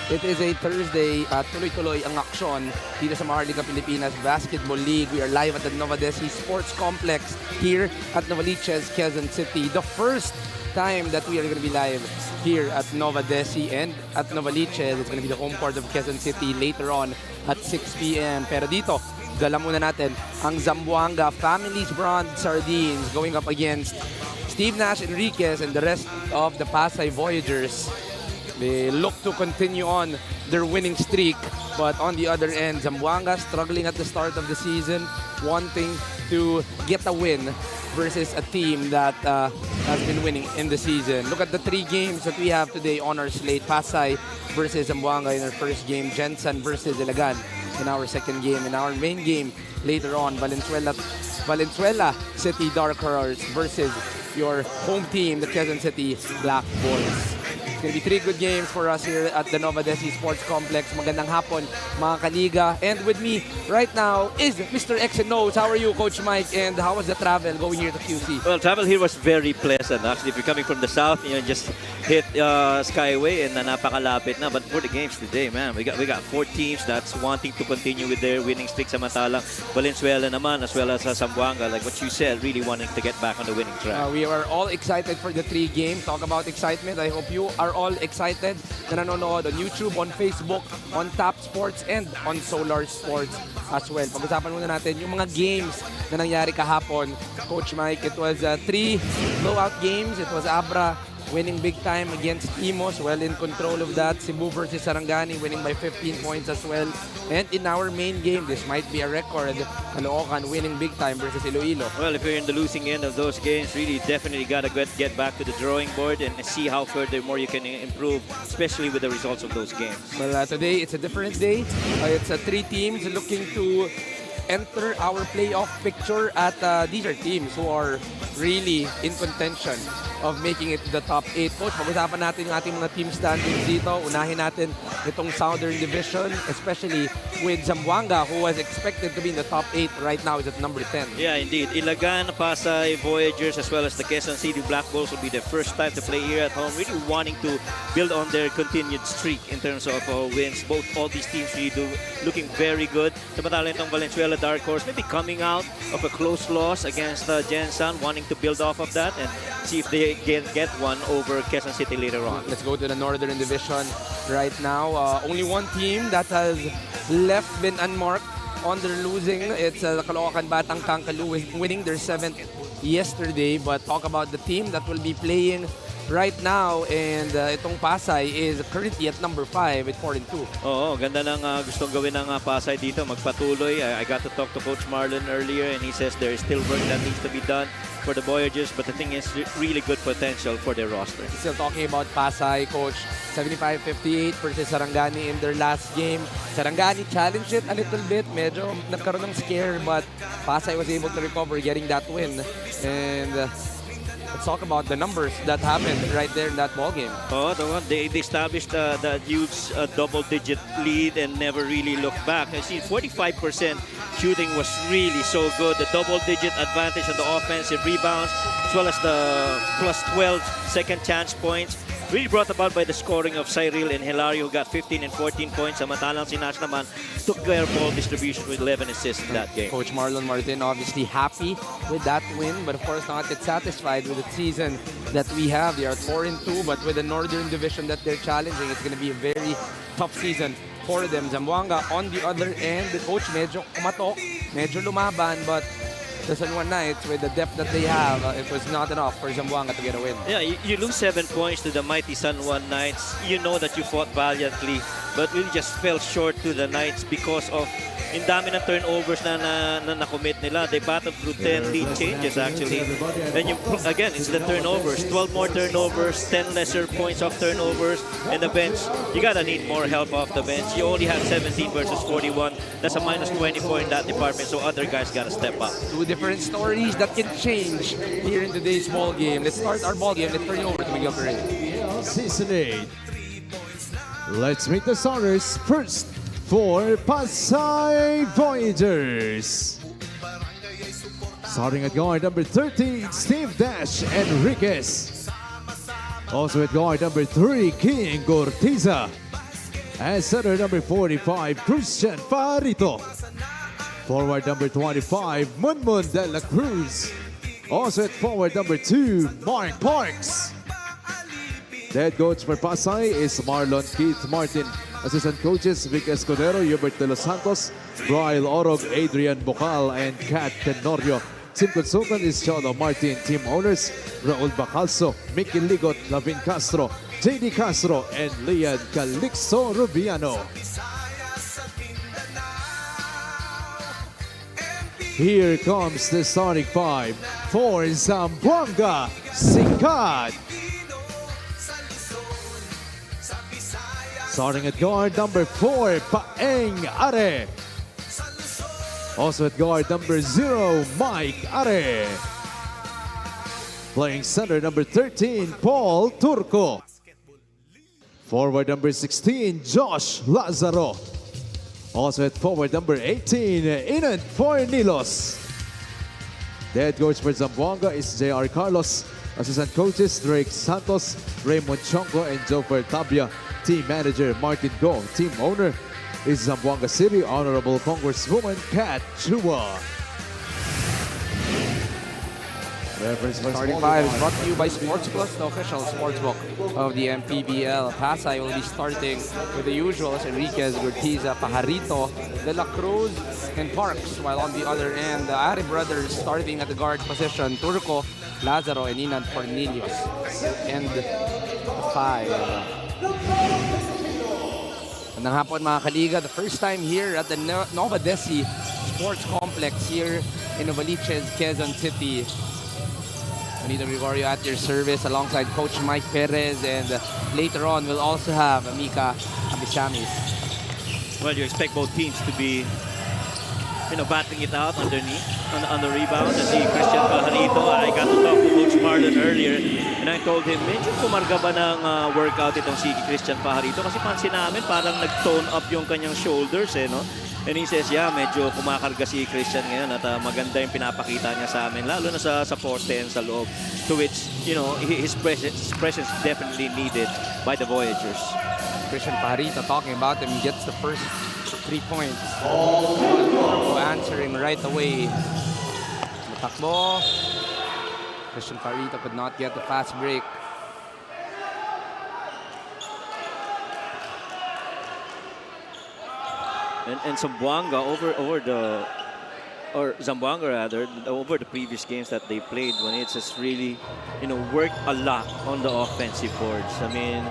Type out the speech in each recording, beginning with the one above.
It is a Thursday, tuloy-tuloy ang aksyon dito sa Maharlika Pilipinas Basketball League. We are live at the Nova Desi Sports Complex here at Novaliches, Quezon City. The first time that we are going to be live here at Nova Desi and at Novaliches. It's going to be the home court of Quezon City later on at 6 p.m. Pero dito, dala muna natin ang Zamboanga Family's Brand Sardines going up against Steve Nash Enriquez and the rest of the Pasay Voyagers. They look to continue on their winning streak, but on the other end, Zamboanga struggling at the start of the season, wanting to get a win versus a team that has been winning in the season. Look at the 3 games that we have today on our slate. Pasay versus Zamboanga in our first game, Jensen versus Ilagan in our second game. In our main game later on, Valenzuela City Dark Horse versus your home team, the Quezon City Black Bulls. It's going to be 3 good games for us here at the Nova Desi Sports Complex. Magandang hapon, mga kaliga. And with me right now is Mr. X and Knows. How are you, Coach Mike? And how was the travel going here to QC? Well, travel here was very pleasant. Actually, if you're coming from the south, you know, just hit Skyway and napakalapit na. But for the games today, man, we got 4 teams that's wanting to continue with their winning streak. Samantalang Valenzuela naman, as well as Zamboanga, like what you said, really wanting to get back on the winning track. We are all excited for the 3 games. Talk about excitement. I hope you are all excited na nanonood on YouTube, on Facebook, on Tap Sports, and on Solar Sports as well. Pag-usapan muna natin yung mga games na nangyari kahapon. Coach Mike, it was 3 blowout games. It was Abra winning big time against Imos, well in control of that. Cebu versus Sarangani winning by 15 points as well. And in our main game, this might be a record. Caloocan winning big time versus Iloilo. Well, if you're in the losing end of those games, really definitely got to get back to the drawing board and see how furthermore you can improve, especially with the results of those games. Well, today it's a different day. It's 3 teams looking to enter our playoff picture at these are teams who are really in contention of making it to the top 8. Coach, pag-usapan natin yung ating mga team standings dito. Unahin natin itong Southern Division, especially with Zamboanga, who was expected to be in the top 8 right now, is at number 10. Yeah, indeed. Ilagan, Pasay, Voyagers, as well as the Quezon City Black Bulls will be their first time to play here at home, really wanting to build on their continued streak in terms of wins. All these teams really looking very good. Samantala itong Valenzuela Dark Horse maybe coming out of a close loss against Jensen, wanting to build off of that and see if they get one over Quezon City later on. Let's go to the Northern Division right now. Only one team that has been unmarked on their losing. It's Caloocan Batang Kangkalu winning their 7th yesterday. But talk about the team that will be playing right now, and itong Pasay is currently at number 5 with 4-2. Oo, ganda ng gustong gawin ng Pasay dito, magpatuloy. I got to talk to Coach Marlon earlier and he says there is still work that needs to be done for the Voyagers, but the thing is really good potential for their roster. Still talking about Pasay, Coach. 75-58 versus Sarangani in their last game. Sarangani challenged it a little bit. Medyo nagkaroon ng scare, but Pasay was able to recover getting that win. And let's talk about the numbers that happened right there in that ball game. Oh, they established that huge double-digit lead and never really looked back. I see 45% shooting was really so good. The double-digit advantage on the offensive rebounds, as well as the plus 12 second chance points, really brought about by the scoring of Cyril and Hilario, who got 15 and 14 points. Samantalang si Nash naman took their ball distribution with 11 assists in that game. Coach Marlon Martin obviously happy with that win, but of course not yet satisfied with the season that we have. They are 4-2, but with the Northern Division that they're challenging, it's going to be a very tough season for them. Zamboanga on the other end, the coach medyo kumatok, medyo lumaban, but the San Juan Knights, with the depth that they have, it was not enough for Zamboanga to get a win. Yeah, you lose 7 points to the mighty San Juan Knights. You know that you fought valiantly, but really just fell short to the Knights because of yung dami ng turnovers na na-commit nila. They battled through 10 lead changes actually. And again, it's the turnovers. 12 more turnovers, 10 lesser points of turnovers. And the bench, you gotta need more help off the bench. You only have 17 versus 41. That's a minus 24 in that department, so other guys gotta step up. 2 different stories that can change here in today's ball game. Let's start our ball game. Let's turn it over to Miguel Perez. Season 8. Let's meet the starters first. For Pasay Voyagers. Starting at guard number 30, Steve Dash Enriquez. Also at guard number 3, King Gortiza. And center number 45, Christian Farito. Forward number 25, Munmun de la Cruz. Also at forward number 2, Mark Parks. The head coach for Pasay is Marlon Keith Martin. Assistant coaches, Vic Escudero, Hubert de los Santos, Brian Orog, Adrian Bocal, and Kat Tenorio. Team consultant is Cholo Martin. Team owners, Raul Bacalso, Mickey Ligot, Lavin Castro, JD Castro, and Leon Calixto Rubiano. Here comes the starting five for Zamboanga, Sikat. Starting at guard number 4, Paeng Are. Also at guard number 0, Mike Are. Playing center number 13, Paul Turco. Forward number 16, Josh Lazaro. Also at forward number 18, Inan Fornilos. The head coach for Zamboanga is J.R. Carlos. Assistant coaches, Drake Santos, Raymond Chongo, and Jofer Tabia. Team manager, Martin Go. Team owner is Zamboanga City Honorable Congresswoman Kat Chua. Starting five is brought to you by Sports Plus, the official sportsbook of the MPBL. Pasay will be starting with the usuals: Enriquez, Gurtiza, Pajarito, De La Cruz, and Parks. While on the other end, the Ari brothers starting at the guard position: Turco, Lazaro, and Inan Cornelius. And five. Magandang hapon mga kaliga. The first time here at the Nova Desi Sports Complex here in Novaliches, Quezon City. Anita Gregorio at your service alongside Coach Mike Perez, and later on we'll also have Amika Abisamis. Well, you expect both teams to be, battling it out underneath, on the rebound. And see Christian Pajarito, I got to talk to Coach Marlon earlier, and I told him, medyo kumarga ba ng workout itong si Christian Pajarito? Kasi pansin namin, parang nag-tone up yung kanyang shoulders, no? And he says, yeah, medyo kumakarga si Christian ngayon at maganda yung pinapakita niya sa amin, lalo na sa porte and sa loob. To which, his presence definitely needed by the Voyagers. Christian Pajarito talking about him, gets the first 3 points. Turco answering right away. Matakbo. Christian Pajarito could not get the fast break. And Zamboanga over the previous games that they played, when it's just really, worked a lot on the offensive boards. I mean,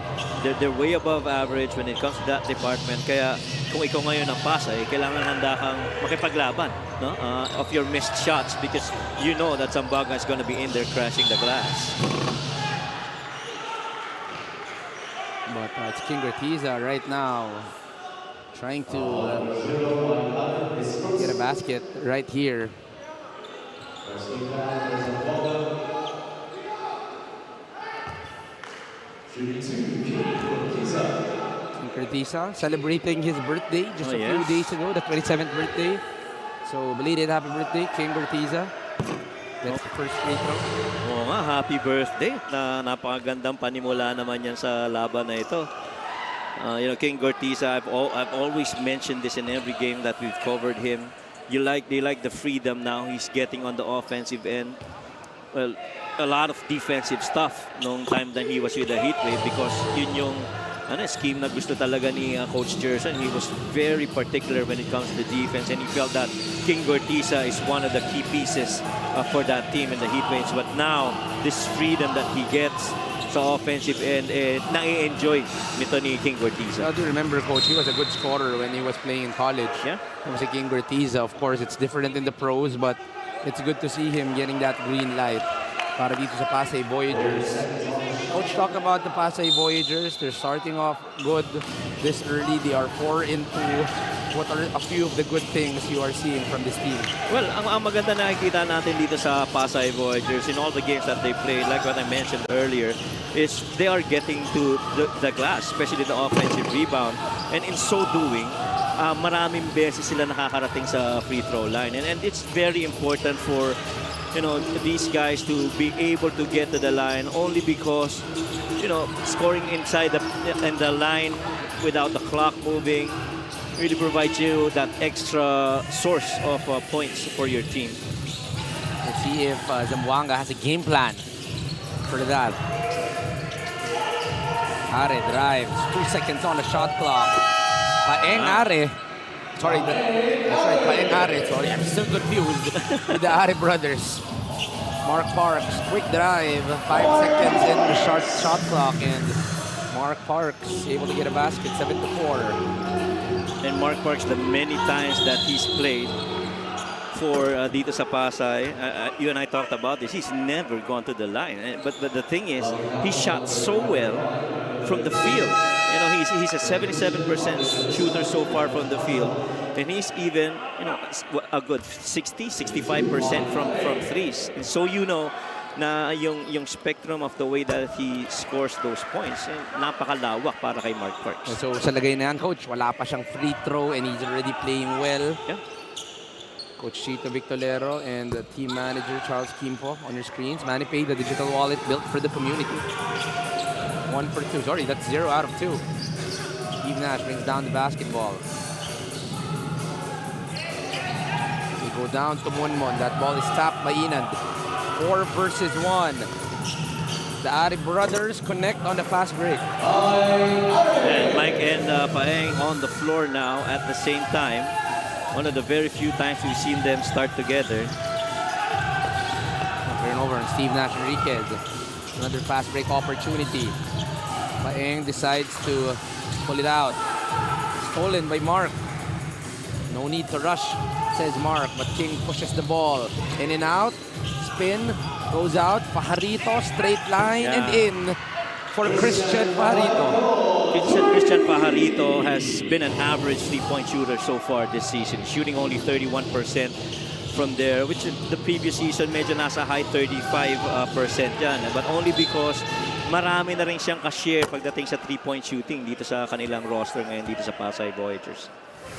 they're way above average when it comes to that department. Kaya kung ikaw ngayon ang Pasay, kailangan handa kang makipaglaban, no? Of your missed shots, because you know that Zamboanga is going to be in there crashing the glass. But it's King Gurtiza right now, trying to get a basket right here. Gurtiza celebrating his birthday just a few days ago, the 27th birthday. So belated happy birthday, King Gurtiza. That's the first free throw. Oo nga, happy birthday. Napakagandang panimula naman yan sa laban na ito. King Gurtiza, I've always mentioned this in every game that we've covered him. They like the freedom now he's getting on the offensive end. Well, a lot of defensive stuff nung time that he was with the Heatwave, because yun yung scheme na gusto talaga ni Coach Gerson. He was very particular when it comes to defense, and he felt that King Gurtiza is one of the key pieces for that team in the Heatwaves. But now, this freedom that he gets sa offensive end, nai-enjoy nito ni King Gurtiza. I do remember, Coach, he was a good scorer when he was playing in college. Yeah. He was a King Gurtiza. Of course, it's different in the pros, but it's good to see him getting that green light para dito sa Pasay Voyagers. Coach, talk about the Pasay Voyagers. They're starting off good this early. They are 4-2. What are a few of the good things you are seeing from this team? Well, ang maganda na nakikita natin dito sa Pasay Voyagers in all the games that they played, like what I mentioned earlier, is they are getting to the glass, especially the offensive rebound. And in so doing, maraming beses sila nakakarating sa free throw line. And it's very important for these guys to be able to get to the line only because, scoring inside the line without the clock moving really provides you that extra source of points for your team. Let's see if Zamboanga has a game plan for that. Are drives. 2 seconds on the shot clock. Paeng Are. Sorry, that's right. Paeng Are. Sorry, I'm still confused with the Are brothers. Mark Parks, quick drive. 5 seconds in the shot clock, and Mark Parks able to get a basket. 7-4. And Mark Parks, the many times that he's played for dito sa Pasay, you and I talked about this, he's never gone to the line. But the thing is, he shot so well from the field. He's a 77% shooter so far from the field. And he's even, a good 65% from threes. And so na yung spectrum of the way that he scores those points, napakalawak para kay Mark Parks. So sa lagay na yan, Coach, wala pa siyang free throw and he's already playing well. Yeah. Coach Chito Victolero and the team manager Charles Kimpo on your screens. Manny Pay, the digital wallet built for the community. 1 for 2. Sorry, that's 0 out of 2. Steve Nash brings down the basketball. We go down to Munmon. That ball is tapped by Inand. 4 versus 1. The Ari brothers connect on the fast break. And Mike and Paeng on the floor now at the same time. One of the very few times we've seen them start together. Turnover on Steve Nash Enriquez. Another fast break opportunity. Paeng decides to pull it out. Stolen by Mark. No need to rush, says Mark, but King pushes the ball. In and out. Spin. Goes out. Pajarito, straight line, and in for Christian Pajarito. Christian Pajarito has been an average three-point shooter so far this season, shooting only 31% from there, which the previous season medyo nasa high 35% yan. But only because marami na rin siyang ka-share pagdating sa three-point shooting dito sa kanilang roster ngayon dito sa Pasay Voyagers.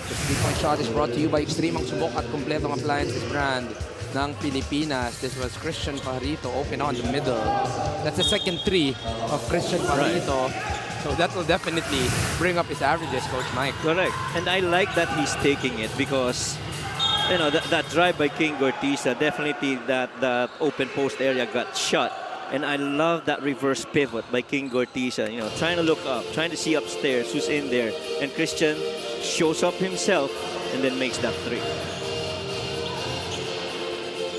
The three-point shot is brought to you by Extreme, ang subok at kumpletong appliances brand ng Pilipinas. This was Christian Pajarito, open on the middle. That's the second three of Christian Pajarito. Right. So that will definitely bring up his averages, Coach Mike. Correct. And I like that he's taking it because, that drive by King Gortiza, definitely that open post area got shut. And I love that reverse pivot by King Gortiza, trying to look up, trying to see upstairs who's in there. And Christian shows up himself and then makes that three.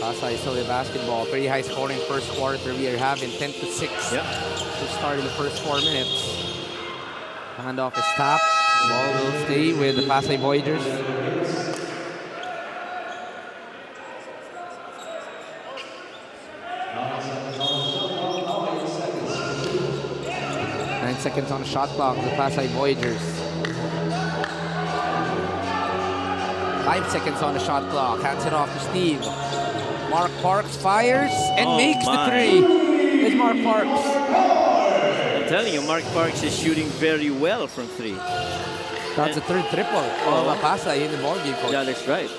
Pasay still with basketball. Pretty high scoring first quarter. We are having 10-6 to start in the first 4 minutes. Handoff is tapped. Ball will stay with the Pasay Voyagers. Seconds on the shot clock of the Pasay Voyagers. 5 seconds on the shot clock. Hands it off to Steve. Mark Parks fires and makes the three. It's Mark Parks. I'm telling you, Mark Parks is shooting very well from three. That's the third triple of Pasay in the ballgame, Coach. Yeah, that's right.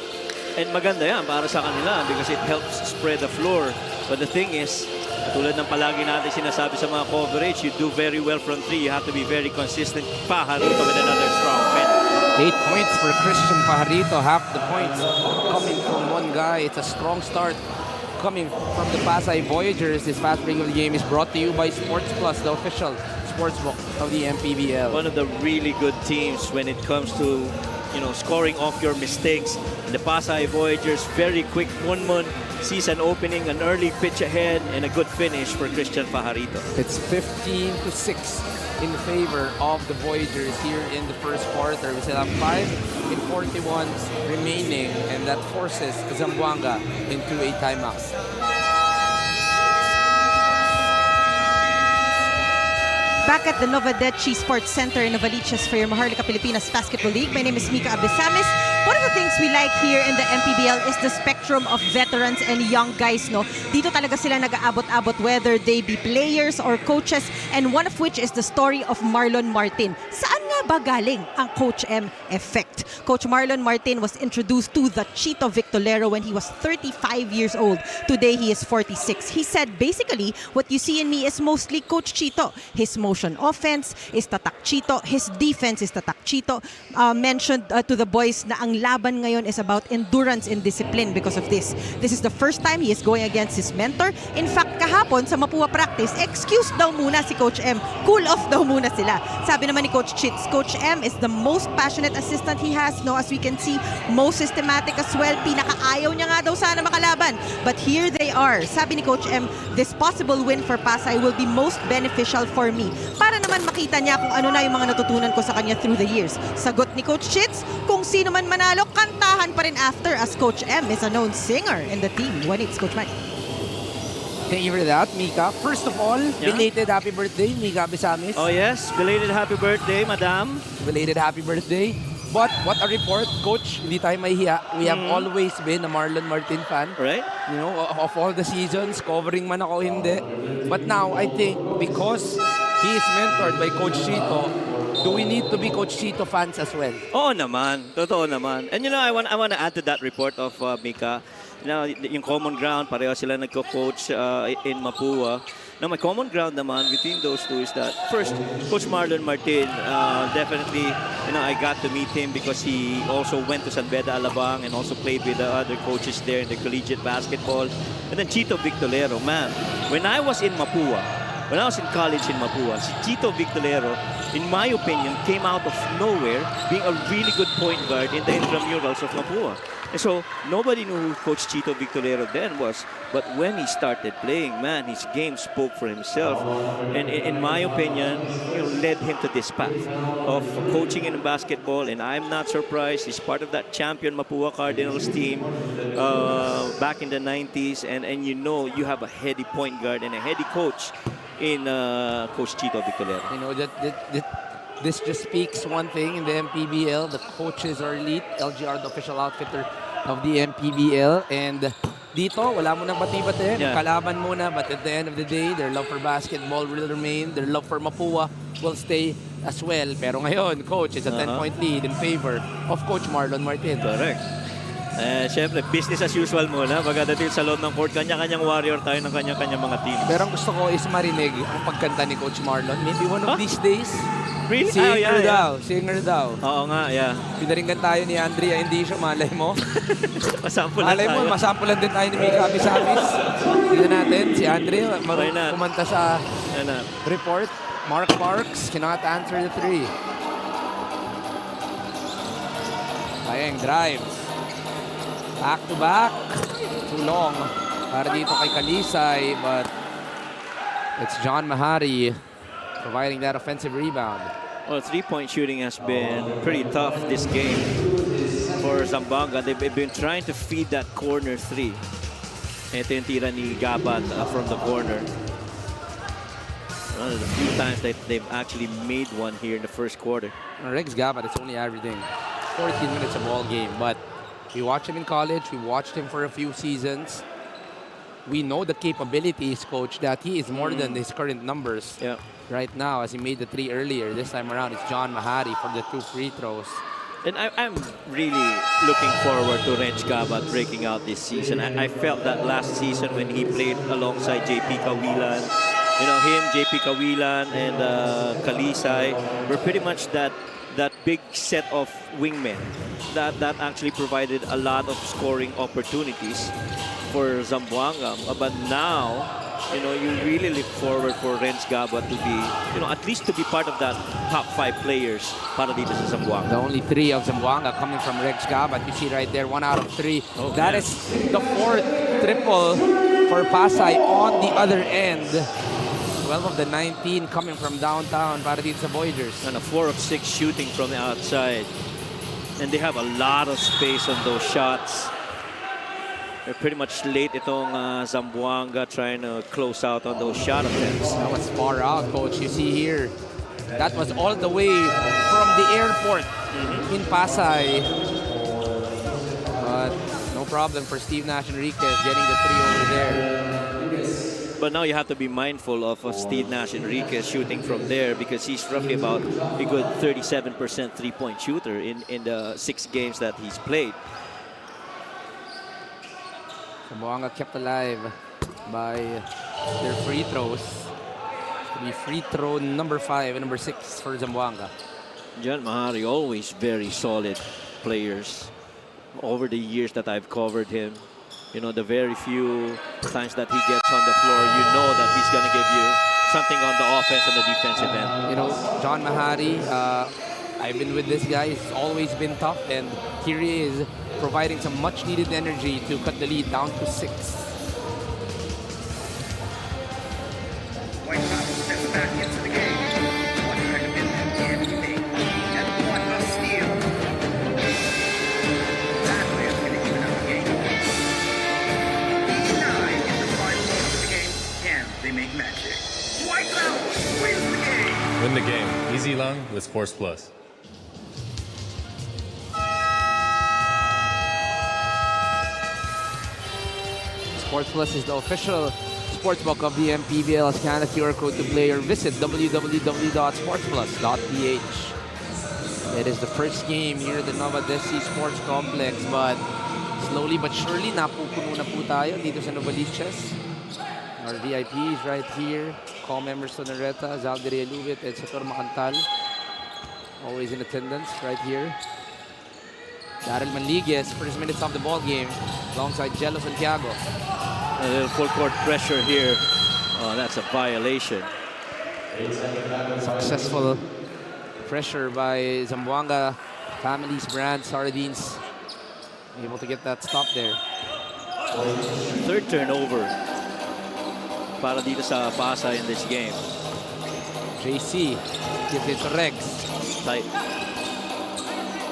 And maganda yan para sa kanila because it helps spread the floor. But the thing is, tulad ng palagi natin sinasabi sa mga coverage, you do very well from three. You have to be very consistent. Pajarito with another strong pen. 8 points for Christian Pajarito. Half the points coming from one guy. It's a strong start coming from the Pasay Voyagers. This fast break of the game is brought to you by Sports Plus, the official sportsbook of the MPBL. One of the really good teams when it comes to scoring off your mistakes. The Pasay Voyagers, very quick. Munmun sees an opening, an early pitch ahead, and a good finish for Christian Pajarito. It's 15-6 in favor of the Voyagers here in the first quarter. We still have 5 in 41 remaining, and that forces Zamboanga into a timeout. Back at the Novadechi Sports Center in Novaliches for your Maharlika Pilipinas Basketball League. My name is Mika Abesamis. One of the things we like here in the MPBL is the spectrum of veterans and young guys, no? Dito talaga sila nag-aabot-abot whether they be players or coaches, and one of which is the story of Marlon Martin. Saan nga Saan ba galing ang Coach M effect? Coach Marlon Martin was introduced to the Chito Victolero when he was 35 years old. Today, he is 46. He said, basically, what you see in me is mostly Coach Chito. His motion offense is tatak Chito. His defense is tatak Chito. Mentioned to the boys na ang laban ngayon is about endurance and discipline because of this. This is the first time he is going against his mentor. In fact, kahapon sa Mapua practice, excuse daw muna si Coach M. Cool off daw muna sila. Sabi naman ni Coach Chits, Coach M is the most passionate assistant he has. No, as we can see, most systematic as well. Pinakaayaw niya nga daw sana makalaban. But here they are. Sabi ni Coach M, this possible win for Pasay will be most beneficial for me. Para naman makita niya kung ano na yung mga natutunan ko sa kanya through the years. Sagot ni Coach Chits, kung sino man manalo, kantahan pa rin after as Coach M is a known singer in the team. When it's Coach Manny. Thank you for that, Mika. First of all, belated happy birthday, Mika Besamis. Oh yes, belated happy birthday, Madam. Belated happy birthday. But what a report, Coach. Hindi tayo mahihiya. We have always been a Marlon Martin fan. Right? You know, of all the seasons, covering man ako hindi. But now, I think, because he is mentored by Coach Chito, do we need to be Coach Chito fans as well? Oo naman. Totoo naman. And you know, I want to add to that report of Mika. You know, yung common ground, pareho sila nagko-coach in Mapua. Now, my common ground naman between those two is that, first, Coach Marlon Martin, definitely, you know, I got to meet him because he also went to San Beda Alabang and also played with the other coaches there in the collegiate basketball. And then Chito Victolero, man, when I was in Mapua, when I was in college in Mapua, si Chito Victolero, in my opinion, came out of nowhere being a really good point guard in the intramurals of Mapua. And so, nobody knew who Coach Chito Victolero then was. But when he started playing, man, his game spoke for himself. And in my opinion, you know, led him to this path of coaching in basketball. And I'm not surprised. He's part of that champion Mapua Cardinals team back in the 90s. And you know, you have a heady point guard and a heady coach in Coach Chito Victolero. You know, this just speaks one thing in the MPBL. The coaches are elite. LGR, the official outfitter of the MPBL. And dito, wala mo nang bati-bati. Kalaban muna. But at the end of the day, their love for basketball will remain. Their love for Mapua will stay as well. Pero ngayon, Coach, it's a 10-point lead in favor of Coach Marlon Martin. Correct. Siyempre, business as usual muna. Pagkadating sa loob ng court, kanya-kanyang warrior tayo ng kanya-kanyang mga teams. Pero ang gusto ko is marinig ang pagkanta ni Coach Marlon. Maybe one of these days. Really? Singer daw. Singer daw. Oo nga, yeah. Pinaringgan tayo ni Andrea Indisio, malay mo. Masampulan Malay mo, tayo. masampulan din tayo ni Mika Abisamis. Tignan natin, si Andrea, kumanta sa report. Mark Parks cannot answer the three. Sayang drives. Back to back. Too long para dito kay Kalisay, but it's John Mahari providing that offensive rebound. Well, three-point shooting has been pretty tough this game for Zamboanga. They've been trying to feed that corner three. Ito yung tira ni Gabat from the corner. One of the few times that they've actually made one here in the first quarter. Rex Gabat is only averaging 14 minutes a ball game, but we watched him in college. We watched him for a few seasons. We know the capabilities, Coach, that he is more than his current numbers right now, as he made the three earlier. This time around, it's John Mahari for the 2 free throws. And I'm really looking forward to Rench Gabat breaking out this season. I felt that last season when he played alongside JP Kawilan. You know, him, JP Kawilan, and Kalisay were pretty much that big set of wingmen that actually provided a lot of scoring opportunities for Zamboanga. But now, you know, you really look forward for Renz Gabat to be, you know, at least to be part of that top 5 players para dito sa Zamboanga. The only 3 of Zamboanga coming from Rex Gabat. You see right there, 1 out of 3. Oh, that is the 4th triple for Pasay on the other end. 12 of the 19 coming from downtown para dito sa Voyagers. And a 4 of 6 shooting from the outside. And they have a lot of space on those shots. They're pretty much late itong Zamboanga trying to close out on those shot attempts. That was far out, Coach. You see here, that was all the way from the airport in Pasay. But no problem for Steve Nash Enriquez getting the 3 over there. But now you have to be mindful of Steve Nash Enriquez shooting from there, because he's roughly about a good 37% three-point shooter in the 6 games that he's played. Zamboanga kept alive by their free throws. The free throw number 5 and number 6 for Zamboanga. John Mahari, always very solid players. Over the years that I've covered him, you know, the very few times that he gets on the floor, you know that he's going to give you something on the offense and the defensive end. You know, John Mahari, I've been with this guy. He's always been tough, and here he is providing some much-needed energy to cut the lead down to 6. White Sox steps back into the game. What recognition can he make? And what a steal! That way is going to even up the game. 89 in the final quarter of the game. Can they make magic? White Sox wins the game! Win the game. Easy lang with Sports Plus. Sports Plus is the official sportsbook of the MPBL. Scan the QR code to play or visit www.sportsplus.ph. It is the first game here at the Nova Desi Sports Complex, but slowly but surely napupuno na po tayo dito sa Novaliches. Our VIPs right here. Call members Sonoreta, Zaldiri Lubit, and Sator Macantal. Always in attendance right here. Daryl Manliguez, first minutes of the ball game, alongside Jello Santiago. A little full court pressure here. Oh, that's a violation. Successful pressure by Zamboanga Family's Brand Sardines. Able to get that stop there. Third turnover para dito sa Pasay in this game. JC gives it to Rex. Tight.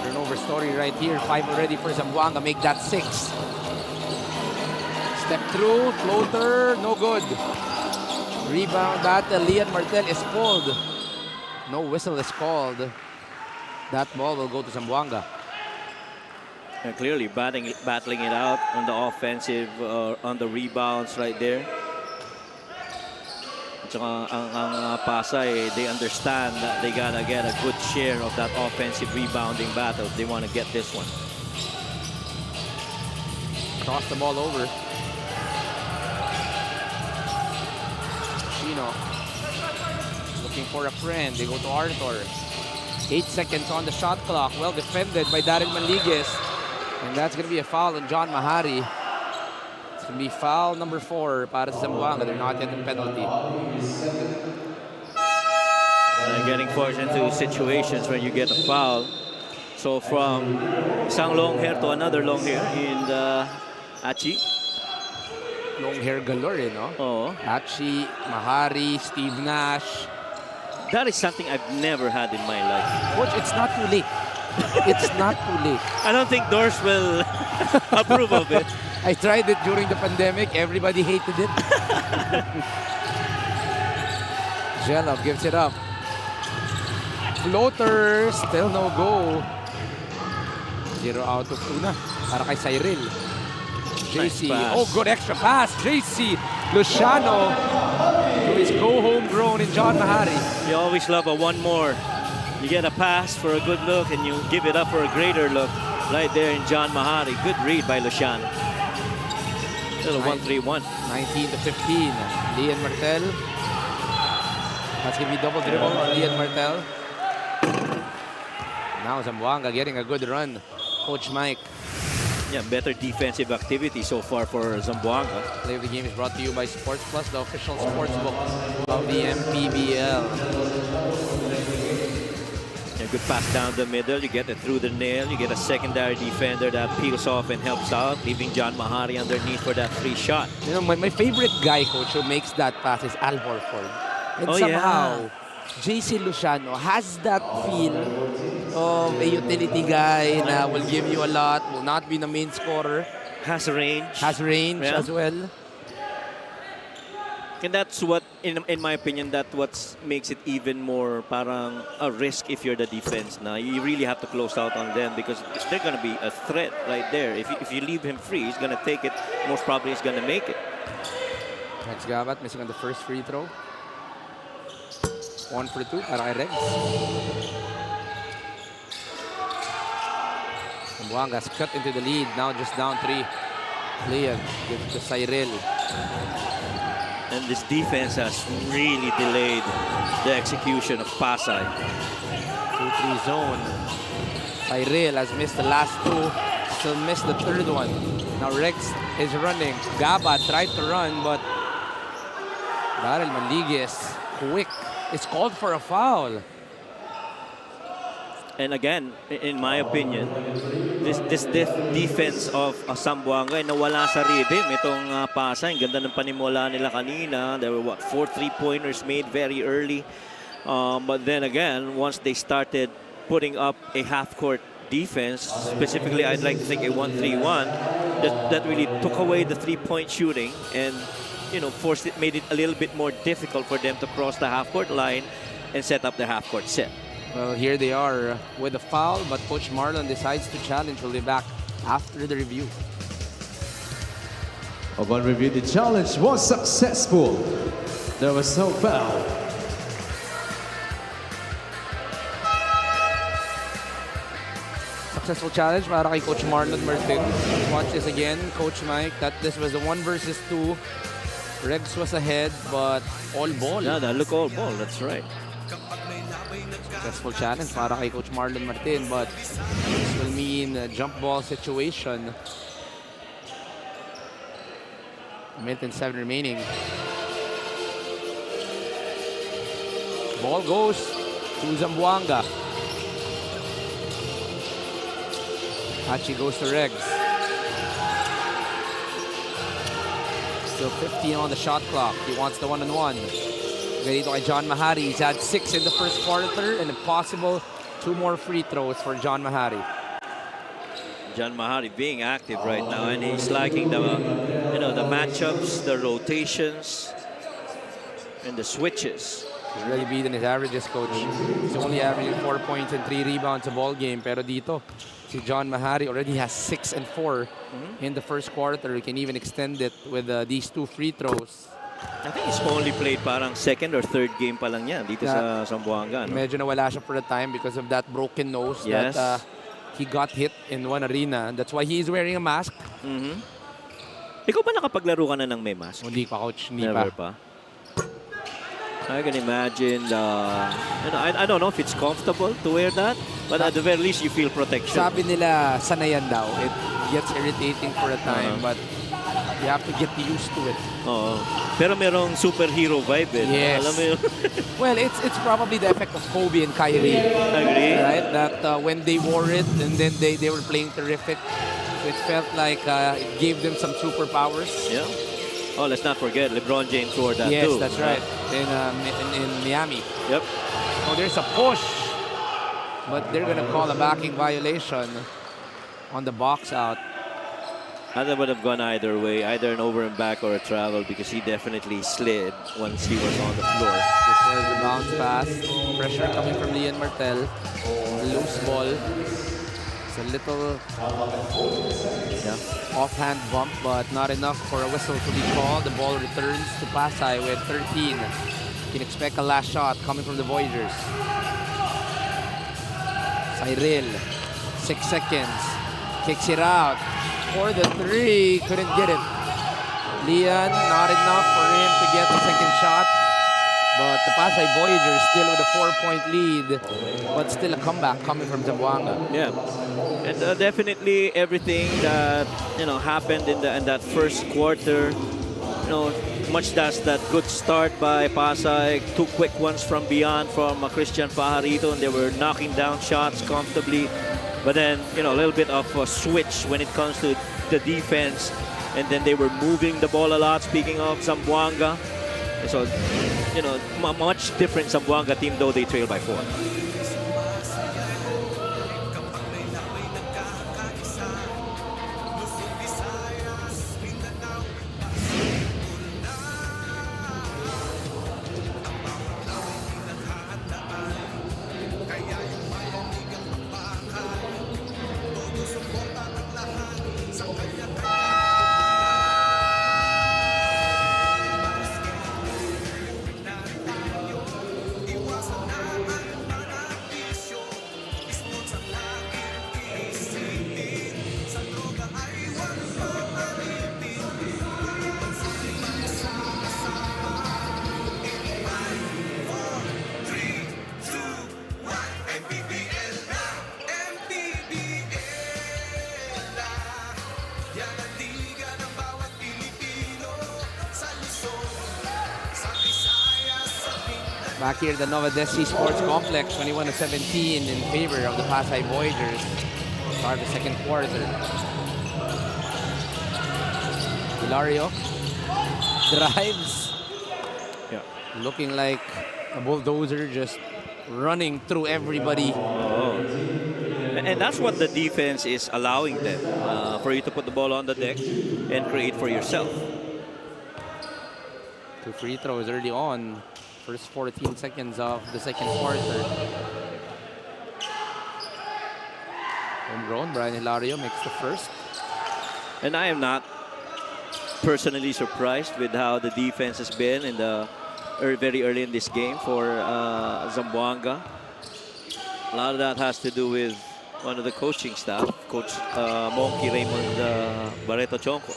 Turnover story right here. 5 already for Zamboanga. Make that 6. Step through, floater, no good. Rebound battle. Lian Martel is pulled. No whistle is called. That ball will go to Zamboanga. And clearly battling it out on the offensive, on the rebounds right there. At saka ang Pasay, they understand that they gotta get a good share of that offensive rebounding battle if they want to get this one. Toss the ball over. Chino looking for a friend. They go to Arthur. 8 seconds on the shot clock. Well defended by Daryl Manliguez. And that's going to be a foul on John Mahari. It's going to be foul number 4 para sa Zamboanga. They're not yet in penalty. And getting forced into situations when you get a foul. So from isang long hair to another long hair in the Achi. Long hair galore, no? Oh, Achi, Mahari, Steve Nash. that is something I've never had in my life. Coach, it's not too late. It's not too late. I don't think Doors will approve of it. I tried it during the pandemic. Everybody hated it. Jello gives it up. Floater, still no go. 0 out of 2 na. Para kay Cyril. JC. Nice pass. Oh, good extra pass. JC Luciano to his go-homegrown in John Mahari. You always love a one more. You get a pass for a good look and you give it up for a greater look. Right there in John Mahari. Good read by Luciano. Little 1-3-1. 19 to 15. Lian Martel. That's going to be double dribble on Lian Martel. Now Zamboanga getting a good run. Coach Mike. Yeah, better defensive activity so far for Zamboanga. Play of the game is brought to you by Sports Plus, the official sports book of the MPBL. A good pass down the middle. You get it through the nail. You get a secondary defender that peels off and helps out, leaving John Mahari underneath for that free shot. You know, my favorite guy, coach, who makes that pass is Al Horford. And Oh, somehow, JC Luciano has that feel of a utility guy that will give you a lot, will not be the main scorer, Has range. has range Yeah. as well. And that's what, in my opinion, that's what makes it even more parang a risk if you're the defense. Now you really have to close out on them because they're going to be a threat right there. If you leave him free, he's going to take it. Most probably he's going to make it. Rex Gabat missing on the first free throw. 1 for 2 para kay Rex. Zamboanga's cut into the lead. Now just down 3. Leon gives it to Cyril. And this defense has really delayed the execution of Pasay. 2-3 zone. Cyril has missed the last 2. Still missed the third one. Now Rex is running. Gaba tried to run, but Daryl Manligues, quick. It's called for a foul. And again, in my opinion, this defense of Zamboanga ay nawala sa rhythm. Itong Pasay, ang ganda ng panimula nila kanina. There were 4 3-pointers made very early. But then again, once they started putting up a half-court defense, specifically I'd like to think a 1-3-1, that really took away the 3-point shooting and made it a little bit more difficult for them to cross the half-court line and set up the half-court set. Well, here they are with a foul, but Coach Marlon decides to challenge. We'll be back after the review. Upon review, the challenge was successful. There was no foul. Successful challenge para kay Coach Marlon Martin. Let's watch this again, Coach Mike. That this was a 1 versus 2. Rex was ahead, but all ball. Yeah, that look all ball. That's right. Successful challenge para kay Coach Marlon Martin, but this will mean a jump ball situation. A minute and 7 remaining. Ball goes to Zamboanga. Hachi goes to Regs. Still 15 on the shot clock. He wants the one-on-one. Ganito kay John Mahari. He's had 6 in the first quarter and a possible 2 more free throws for John Mahari. John Mahari being active right now, and he's liking the matchups, the rotations, and the switches. He's really beating his averages, Coach. He's only averaging 4 points and 3 rebounds a ball game. Pero dito, si John Mahari already has 6 and 4 in the first quarter. He can even extend it with these 2 free throws. I think he's only played parang second or third game pa lang yan dito sa Zamboanga. No? Medyo nawala siya for a time because of that broken nose that he got hit in one arena. That's why he's wearing a mask. Ikaw ba nakapaglaro ka na ng may mask? Hindi pa, Coach. Hindi Never pa. I can imagine, I don't know if it's comfortable to wear that, but at the very least, you feel protection. Sabi nila, sanayan daw. It gets irritating for a time, but you have to get used to it. Oo. Pero merong superhero vibe eh. Yes. Alam mo yun? Well, it's probably the effect of Kobe and Kyrie. Agree. Right? That when they wore it and then they were playing terrific, it felt like it gave them some superpowers. Yeah. Oh, let's not forget, LeBron James wore that Yes, too. that's right. In Miami. Yep. Oh, there's a push. But they're going to call a backing violation on the box out. That would have gone either way, either an over and back or a travel, because he definitely slid once he was on the floor. This was the bounce pass. Pressure coming from Leon Martel. Loose ball. It's a little offhand bump, but not enough for a whistle to be called. The ball returns to Pasay with 13. You can expect a last shot coming from the Voyagers. Cyril, 6 seconds. Kicks it out. For the 3, couldn't get it. Leon, not enough for him to get the second shot. But the Pasay Voyagers still with a 4-point lead, but still a comeback coming from Zamboanga. Yeah, and definitely everything that happened in that first quarter. Much as that good start by Pasay, 2 quick ones from beyond from Christian Pajarito, and they were knocking down shots comfortably. But then, a little bit of a switch when it comes to the defense. And then they were moving the ball a lot, speaking of Zamboanga. And so, much different Zamboanga team, though they trail by 4. Back here at the Nova Desi Sports Complex, 21-17 in favor of the Pasay Voyagers. Start the second quarter. Hilario drives. Yeah. Looking like a bulldozer, just running through everybody. And that's what the defense is allowing them, for you to put the ball on the deck and create for yourself. 2 free throws early on. First 14 seconds of the second quarter. Homegrown, Brian Hilario makes the first. And I am not personally surprised with how the defense has been in the very early in this game for Zamboanga. A lot of that has to do with one of the coaching staff, Coach Monkey Raymond Barreto Chonco.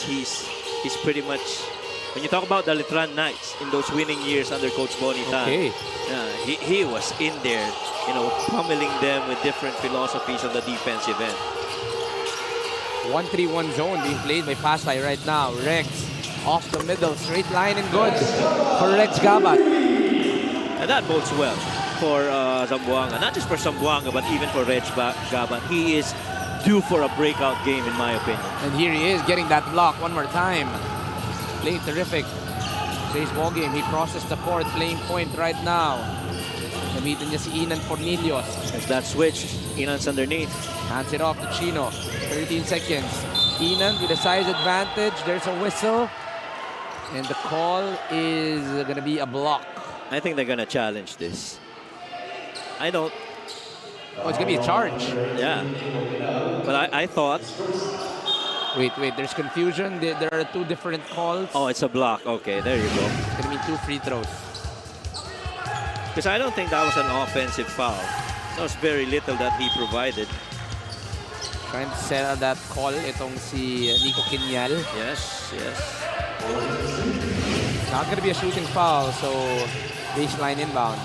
He's pretty much, when you talk about the Litran Knights in those winning years under Coach Bonitan, Okay. he was in there, pummeling them with different philosophies on the defensive end. 1-3-1 zone being played by Pasay right now. Rex off the middle, straight line and good for Rex Gabat. And that bodes well for Zamboanga. Not just for Zamboanga, but even for Rex Gabat. He is due for a breakout game, in my opinion. And here he is getting that block one more time. Playing terrific baseball game. He crosses the court, playing point right now. Gamitin niya si Inan Cornelius. There's that switch. Inan's underneath. Hands it off to Chino. 13 seconds. Inan with a size advantage. There's a whistle. And the call is going to be a block. I think they're going to challenge this. I don't. Oh, it's going to be a charge. Yeah. But I thought. Wait. There's confusion. There are 2 different calls. Oh, it's a block. Okay, there you go. It's going to be 2 free throws. Because I don't think that was an offensive foul. That was very little that he provided. Trying to settle that call itong si Nico Quiñal. Yes. Not going to be a shooting foul, so baseline inbound.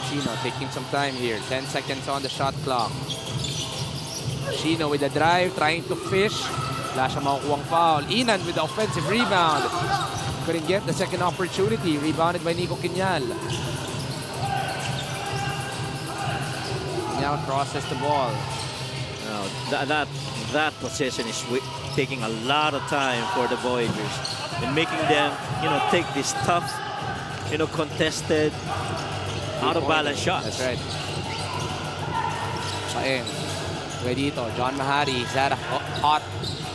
Chino taking some time here. 10 seconds on the shot clock. Chino with a drive, trying to fish. Wala siya makukuhang foul. Inan with the offensive rebound. Couldn't get the second opportunity. Rebounded by Nico Quiñal. Quiñal crosses the ball. Now, that possession is taking a lot of time for the Voyagers and making them, take this tough, contested, out of balance shots. That's right. Paeng. Dito, John Mahari. He's had a hot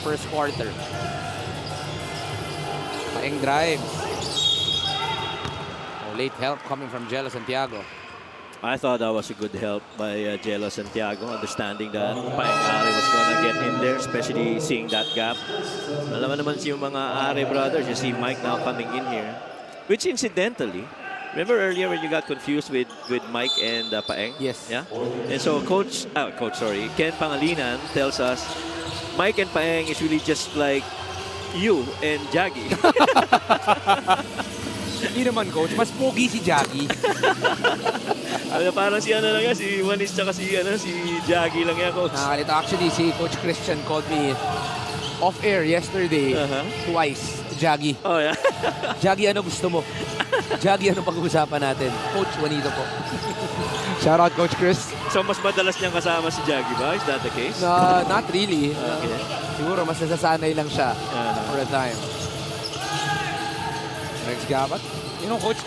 first quarter. Paeng drives. Late help coming from Jello Santiago. I thought that was a good help by Jello Santiago, understanding that Paeng Ari was going to get in there, especially seeing that gap. Alam mo naman yung mga Ari brothers, you see Mike now coming in here. Which incidentally, remember earlier when you got confused with Mike and Paeng? Yes. Yeah? And so Ken Pangalinan tells us, Mike and Paeng is really just like you and Jaggy. Hindi naman, coach. Mas pogi si Jaggy. Parang si Juanis tsaka si Jaggy lang yan, coach. Nakakalito. Actually, si Coach Christian called me off-air yesterday twice. Jaggy. Oh, yeah? Jaggy, ano gusto mo? Jaggy, ano pag-uusapan natin? Coach Juanito po. Shout out, Coach Chris. So, mas madalas niyang kasama si Jaggy ba? Is that the case? Not really. Okay. Siguro, mas nasasanay lang siya for a time. Rex Gabat. Coach,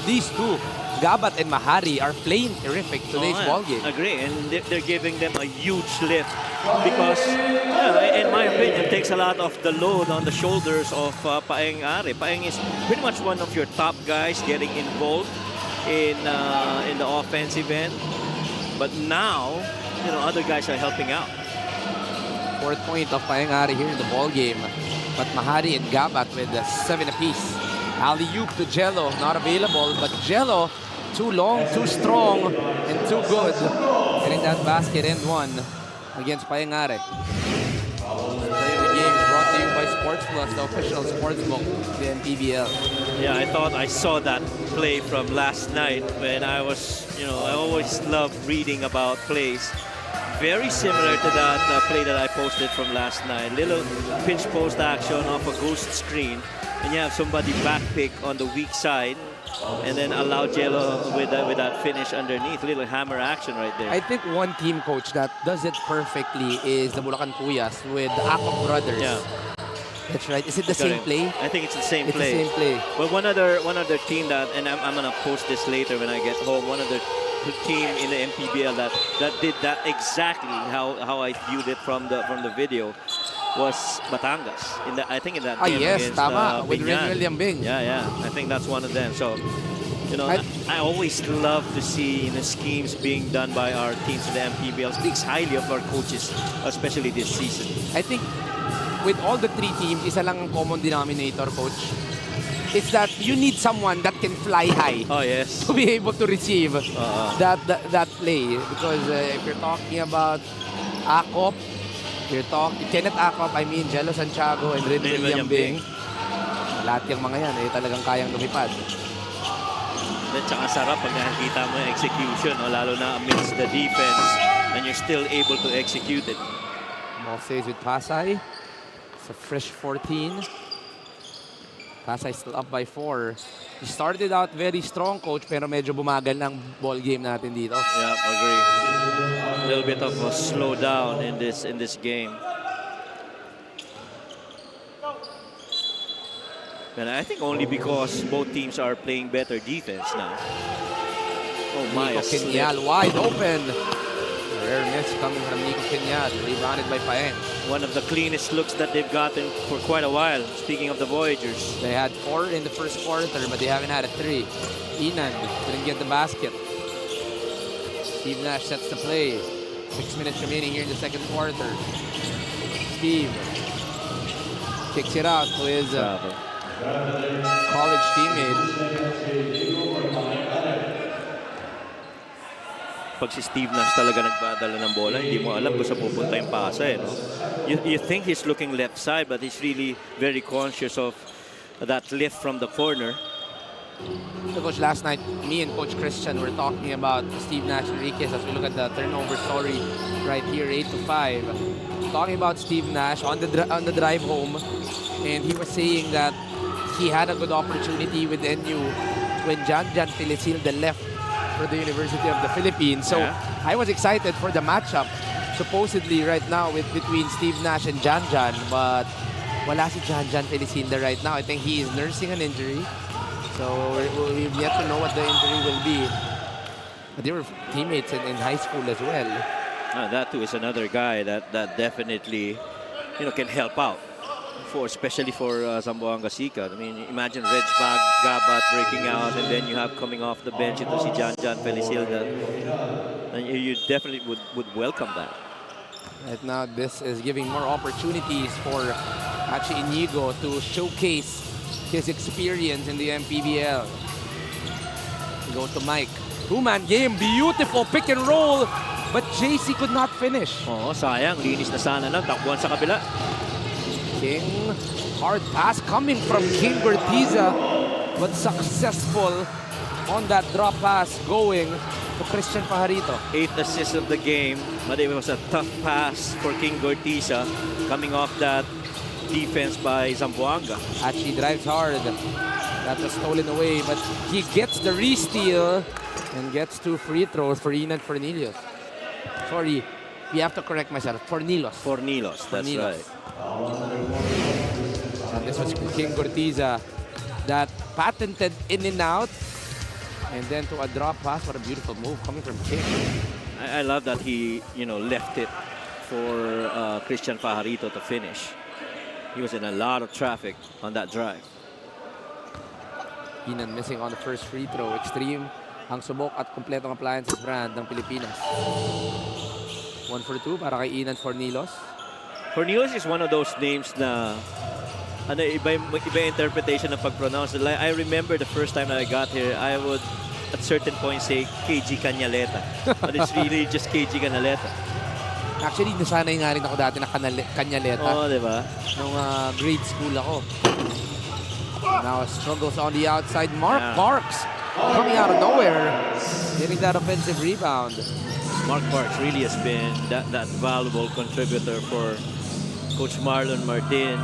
these two, Gabat and Mahari, are playing terrific today's ball game. Agree, and they're giving them a huge lift because, in my opinion, it takes a lot of the load on the shoulders of Paeng Ari. Paeng is pretty much one of your top guys getting involved in the offensive end, but now, other guys are helping out. 4th point of Paeng Ari here in the ball game, but Mahari and Gabat with 7 apiece. Alley-oop to Jello, not available, but Jello, too long, too strong, and too good. Getting that basket and one against Paeng Ari. The game is brought to you by Sports Plus, the official sportsbook of the MPBL. Yeah, I thought I saw that play from last night when I was, I always love reading about plays. Very similar to that play that I posted from last night. Little pinch post action off a ghost screen. And you have somebody backpick on the weak side. and then allow Jello with that finish underneath. Little hammer action right there. I think one team coach that does it perfectly is the Bulacan Puyas with the Akop brothers. Yeah. That's right. Is it the same Correct. play? I think it's the same It's play. the same play. But one other team that, and I'm gonna post this later when I get home. One other team in the MPBL that did that exactly how I viewed it from the video was Batangas. I think in that game Yes, against tama. With Binyan. William Bing. Yeah. I think that's one of them. So, I always love to see schemes being done by our teams in the MPBL. Speaks highly of our coaches, especially this season. I think with all the three teams, isa lang ang common denominator, coach. It's that you need someone that can fly high Oh yes. to be able to receive that play. Because if you're talking about Akop, you're talking Kenneth Akop, I mean Jello Santiago and Rin William Bing. Lahat yung mga yan talagang kayang lumipad. At saka sarap pag nakikita mo yung execution, lalo na amidst the defense, and you're still able to execute it. Moses with Pasay. It's a fresh 14. Pasay still up by 4. He started out very strong, coach, pero medyo bumagal ng ball game natin dito. Yeah, agree. A little bit of a slowdown in this game. And I think only because both teams are playing better defense now. Oh my, Nico Queñal wide open. Rare miss coming from Nico Queñal, rebounded by Paeng. one of the cleanest looks that they've gotten for quite a while. Speaking of the Voyagers. They had 4 in the first quarter, but they haven't had a 3. Inan couldn't get the basket. Steve Nash sets the play. 6 minutes remaining here in the second quarter. Steve kicks it out to his college teammate. Pag si Steve Nash talaga nagpadala ng bola, hindi mo alam kung saan pupunta yung Pasay. No? You think he's looking left side, but he's really very conscious of that lift from the corner. So, Coach, last night, me and Coach Christian were talking about Steve Nash Enriquez as we look at the turnover story right here, 8-5. Talking about Steve Nash on the drive home, and he was saying that he had a good opportunity with NU when Jan Felicilde left for the University of the Philippines. So I was excited for the matchup, supposedly right now between Steve Nash and Jan, but wala si Jan Felicilde right now. I think he is nursing an injury. So we've yet to know what the injury will be. But they were teammates in high school as well. That too is another guy that definitely can help out. Especially for Zamboanga Sika. I mean, imagine Reg Gabat breaking out, and then you have coming off the bench ito si Jan Felicilde. And you definitely would welcome that. Right now, this is giving more opportunities for Hachi Inigo to showcase his experience in the MPBL. We go to Mike. Two-man game, beautiful pick and roll, but JC could not finish. Oh, sayang. Linis na sana lang. Takbuhan sa kabila. King, hard pass coming from King Bertiza, but successful on that drop pass going to Christian Pajarito. 8th assist of the game, but it was a tough pass for King Bertiza coming off that defense by Zamboanga. Hachi drives hard. That was stolen away, but he gets the re-steal and gets 2 free throws for Inan Fornillos. Sorry, we have to correct myself. Fornilos. Fornilos, that's Fornilos. right. And this was King Bertiza that patented in and out. And then to a drop pass, what a beautiful move coming from King. I love that he, left it for Christian Pajarito to finish. He was in a lot of traffic on that drive. Inan missing on the first free throw. Extreme ang subok at kompletong appliances brand ng Pilipinas. 1 for 2 para kay Inan Fornilos. Fornilos is one of those names na iba interpretation ng pag-pronounce. Like, I remember the first time that I got here, I would at certain point say KG Canaleta. But it's really just KG Canaleta. Actually, nasanay nga rin ako dati na Kanyaleta. Oo, di ba? Nung grade school ako. Now struggles on the outside. Mark Parks coming out of nowhere, getting that offensive rebound. Mark Parks really has been that valuable contributor for Coach Marlon Martin.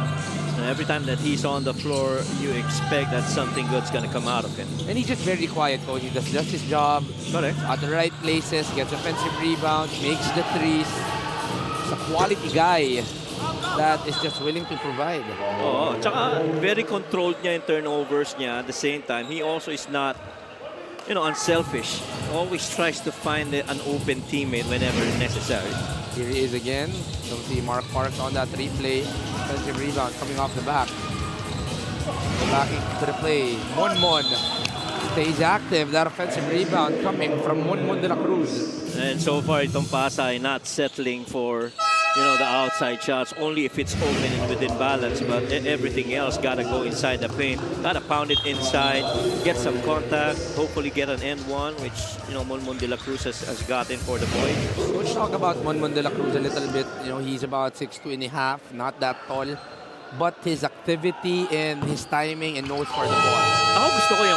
Every time that he's on the floor, you expect that something good's gonna come out of him. And he's just very quiet, coach. He does just his job. Correct. At the right places, gets offensive rebounds, makes the threes. He's a quality guy that is just willing to provide. Oo, tsaka very controlled niya in turnovers niya. At the same time, he also is not, unselfish. Always tries to find an open teammate whenever necessary. Here he is again. Don't see Mark Parks on that replay. Offensive rebound coming off the back. Backing to the play. Monmon stays active. That offensive rebound coming from Monmon de la Cruz. And so far, itong Pasay not settling for, the outside shots, only if it's open and within balance. But everything else gotta go inside the paint. Gotta pound it inside, get some contact, hopefully get an end one, which, Monmon de la Cruz has gotten for the boys. Let's talk about Monmon de la Cruz a little bit. He's about 6'2 and a half, not that tall. But his activity and his timing and nose for the ball. Ako gusto ko yung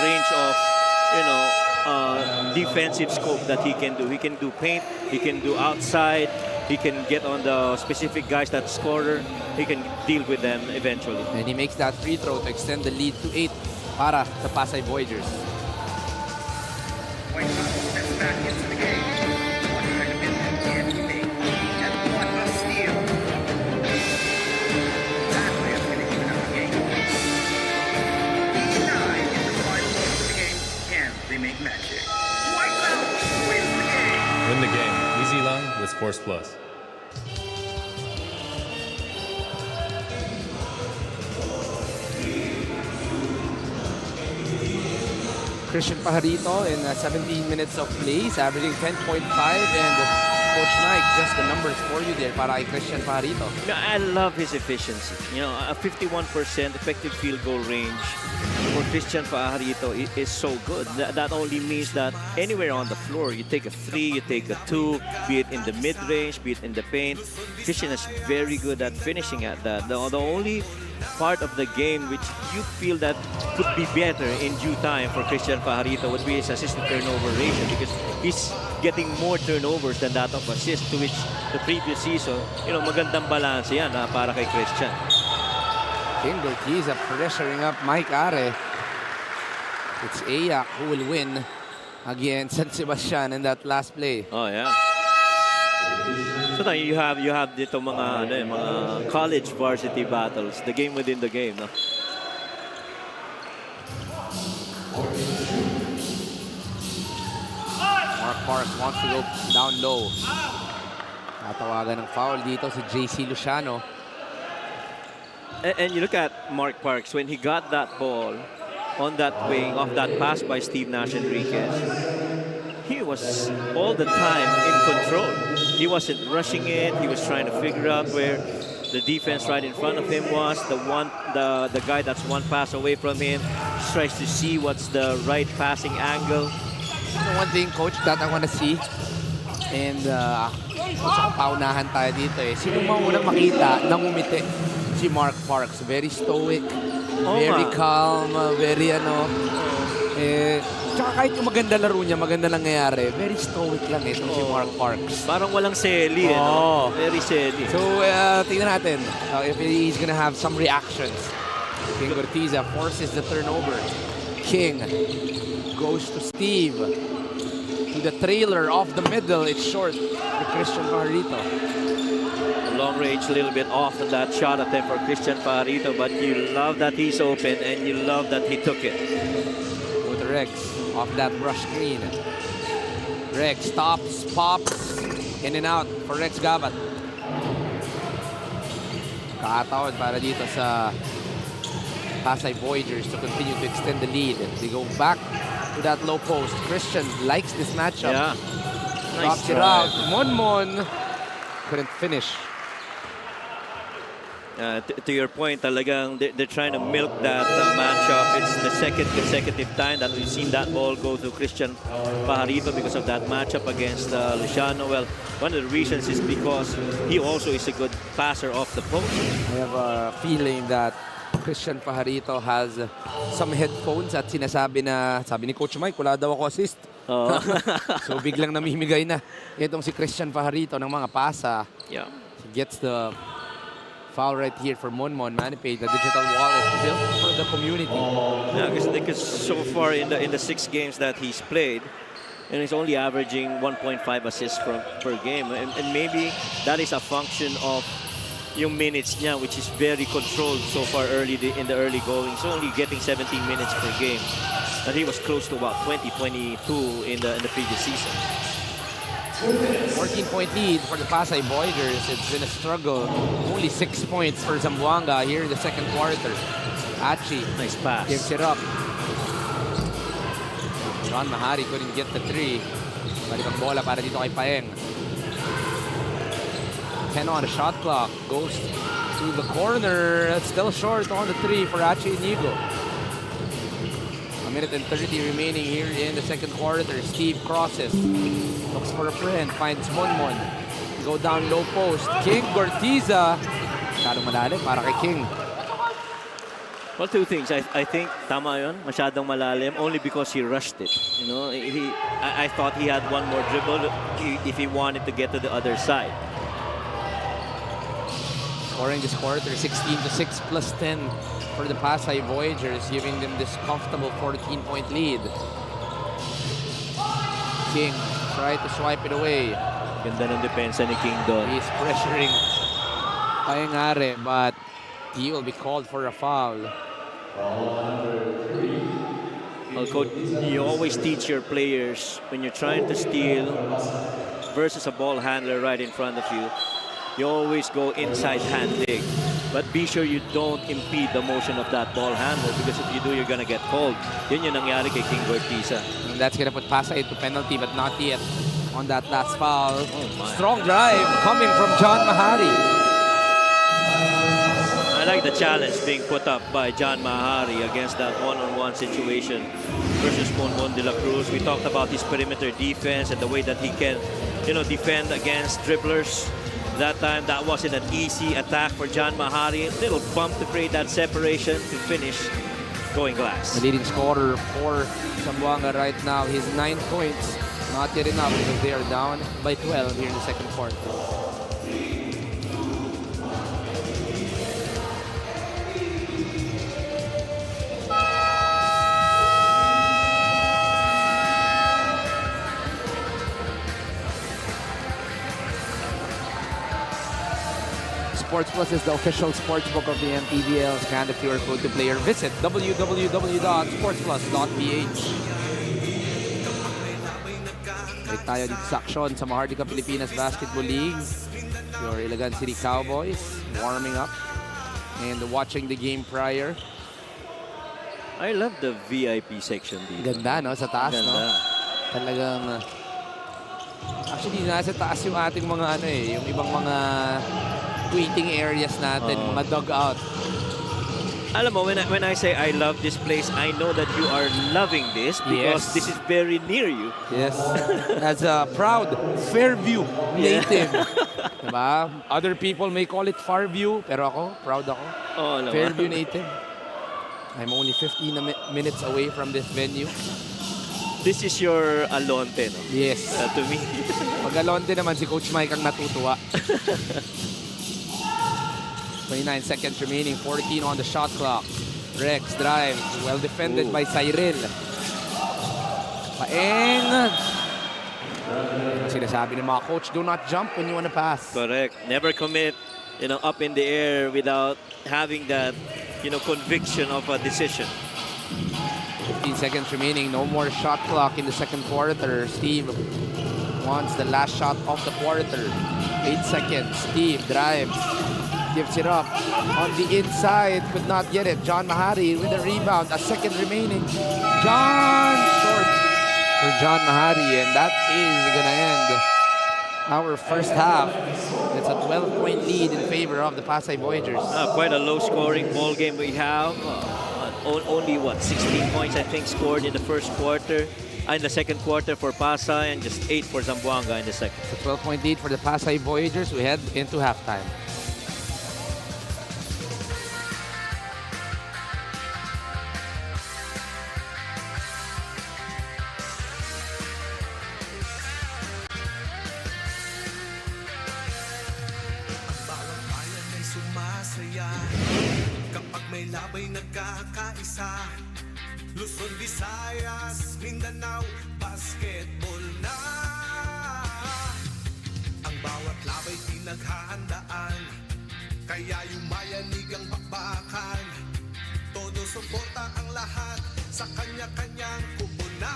range of, defensive scope that he can do. He can do paint, he can do outside, he can get on the specific guys that scorer. He can deal with them eventually. And he makes that free throw to extend the lead to 8 para sa Pasay Voyagers. White House steps back into the game. What a commitment can he make? And what a steal. That way of winning even out the game. 89 in the final quarter of the game. Can they make magic? White House wins the game. Win the game. Easy long with Force Plus. Christian Pajarito in 17 minutes of play, he's averaging 10.5, and Coach Mike, just the numbers for you there para kay Christian Pajarito. I love his efficiency. A 51% effective field goal range for Christian Pajarito is so good. That only means that anywhere on the floor, you take a 3, you take a 2, be it in the mid-range, be it in the paint. Christian is very good at finishing at that. The only part of the game which you feel that could be better in due time for Christian Pajarito would be his assist to turnover ratio, because he's getting more turnovers than that of assists, to which the previous season, magandang balance yan para kay Christian. King Urquiza pressuring up Mike Are. It's Ayak who will win against San Sebastian in that last play. Oh, yeah. So now you have dito mga college varsity battles, the game within the game, no? Mark Parks wants to go down low. Tatawagan ng foul dito si JC Luciano. And you look at Mark Parks, when he got that ball on that wing off that pass by Steve Nash Enriquez, he was all the time in control. He wasn't rushing it. He was trying to figure out where the defense right in front of him was. The guy that's one pass away from him tries to see what's the right passing angle. One thing, Coach, that I want to see, and sa paunahan tayo dito sino maunang makita nang umiti? Si Mark Parks. Very stoic, very calm, very tsaka kahit yung maganda laro niya, maganda nangyayari, very stoic lang itong si Mark Parks. Parang walang seli, Very seli. So, tingnan natin if he's gonna have some reactions. King Ortiza forces the turnover. King goes to Steve. To the trailer off the middle. It's short for Christian Pajarito. Long range, a little bit off on that shot attempt for Christian Pajarito, but you love that he's open and you love that he took it. Go to Rex off that brush screen. Rex stops, pops, in and out for Rex Gabat. Kakatawad para dito sa Pasay Voyagers to continue to extend the lead. They go back to that low post. Christian likes this matchup. Yeah. Drops Nice it out. Monmon couldn't finish. To your point, talagang they're trying to milk that matchup. It's the second consecutive time that we've seen that ball go to Christian Pajarito because of that matchup against Luciano. Well, one of the reasons is because he also is a good passer off the post. I have a feeling that Christian Pajarito has some headphones at sinasabi na, sabi ni Coach Mike, wala daw ako assist. So biglang namimigay na itong si Christian Pajarito ng mga pasa. Yeah. He gets the Foul right here for Monmon. Manny Page, the digital wallet built for the community. Yeah, because so far in the 6 games that he's played, and he's only averaging 1.5 assists per game. And maybe that is a function of yung minutes niya, which is very controlled so far in the early going. So only getting 17 minutes per game. And he was close to about 22 in the previous season. 14-point lead for the Pasay Voyagers. It's been a struggle. Only 6 points for Zamboanga here in the second quarter. Achi Nice pass. gives it up. John Mahari couldn't get the 3. Balik ang bola para dito kay Paeng. 10 on the shot clock. Goes to the corner. Still short on the 3 for Achi Inigo. A minute and 30 remaining here in the second quarter. Steve crosses. Looks for a friend. Finds Monmon. Go down low post. King Gortiza. Masyadong malalim para kay King. Well, 2 things. I think tama yun, masyadong malalim, only because he rushed it. You know, I thought he had one more dribble if he wanted to get to the other side. Scoring this quarter, 16-6 plus 10 for the Pasay Voyagers, giving them this comfortable 14-point lead. King tried to swipe it away. Ganda ng depensa ni King doon. He's pressuring Paengare, but he will be called for a foul. Well, coach, you always teach your players when you're trying to steal versus a ball handler right in front of you, you always go inside hand dig. But be sure you don't impede the motion of that ball handler, because if you do, you're gonna get called. Yun yung nangyari kay King Gortiza. And that's gonna put Pasay into penalty, but not yet on that last foul. my. Strong drive coming from John Mahari. I like the challenge being put up by John Mahari against that one-on-one situation versus Monmon de la Cruz. We talked about his perimeter defense and the way that he can, you know, defend against dribblers. That time, that wasn't an easy attack for John Mahari. A little bump to create that separation to finish going glass. The leading scorer for Zamboanga right now, his 9 points. Not yet enough because they are down by 12 here in the second quarter. Sports Plus is the official sportsbook of the MPBL. Scan the QR code to play or visit www.sportsplus.ph. Balik tayo dito sa aksyon sa Mahardika Pilipinas Basketball League. Your Iligan City Cowboys warming up and watching the game prior. I love the VIP section dito. Ganda, no? Sa taas, Ganda. no? Talagang... actually, nasa taas yung ating mga yung ibang mga waiting areas natin, mga dugout. Alam mo, when I say I love this place, I know that you are loving this because Yes. this is very near you. Yes. As a proud Fairview native. Diba? Other people may call it Farview, pero ako, proud ako. Oh, naman. Fairview native. I'm only 15 minutes away from this venue. This is your Alonte, no? Yes. To me. Pag Alonte naman, si Coach Mike ang natutuwa. 29 seconds remaining, 14 on the shot clock. Rex drives, well defended by Cyril. Paeng. Sinasabi ng mga coach, do not jump when you want to pass. Correct. Never commit, you know, up in the air without having that, you know, conviction of a decision. 15 seconds remaining, no more shot clock in the second quarter. Steve wants the last shot of the quarter. 8 seconds, Steve drives. Gives it up on the inside, could not get it. John Mahari with a rebound, a second remaining. John short for John Mahari, and that is gonna end our first half. It's a 12-point lead in favor of the Pasay Voyagers. Quite a low-scoring ball game we have. Only what, 16 points I think scored in the first quarter, in the second quarter for Pasay, and just 8 for Zamboanga in the second. It's a 12-point lead for the Pasay Voyagers. We head into halftime. Luzon, Visayas, Mindanao, basketball na. Ang bawat labay pinaghahandaan, kaya yumayanig ang bakbakan. Todo suporta ang lahat sa kanya-kanyang kupunan.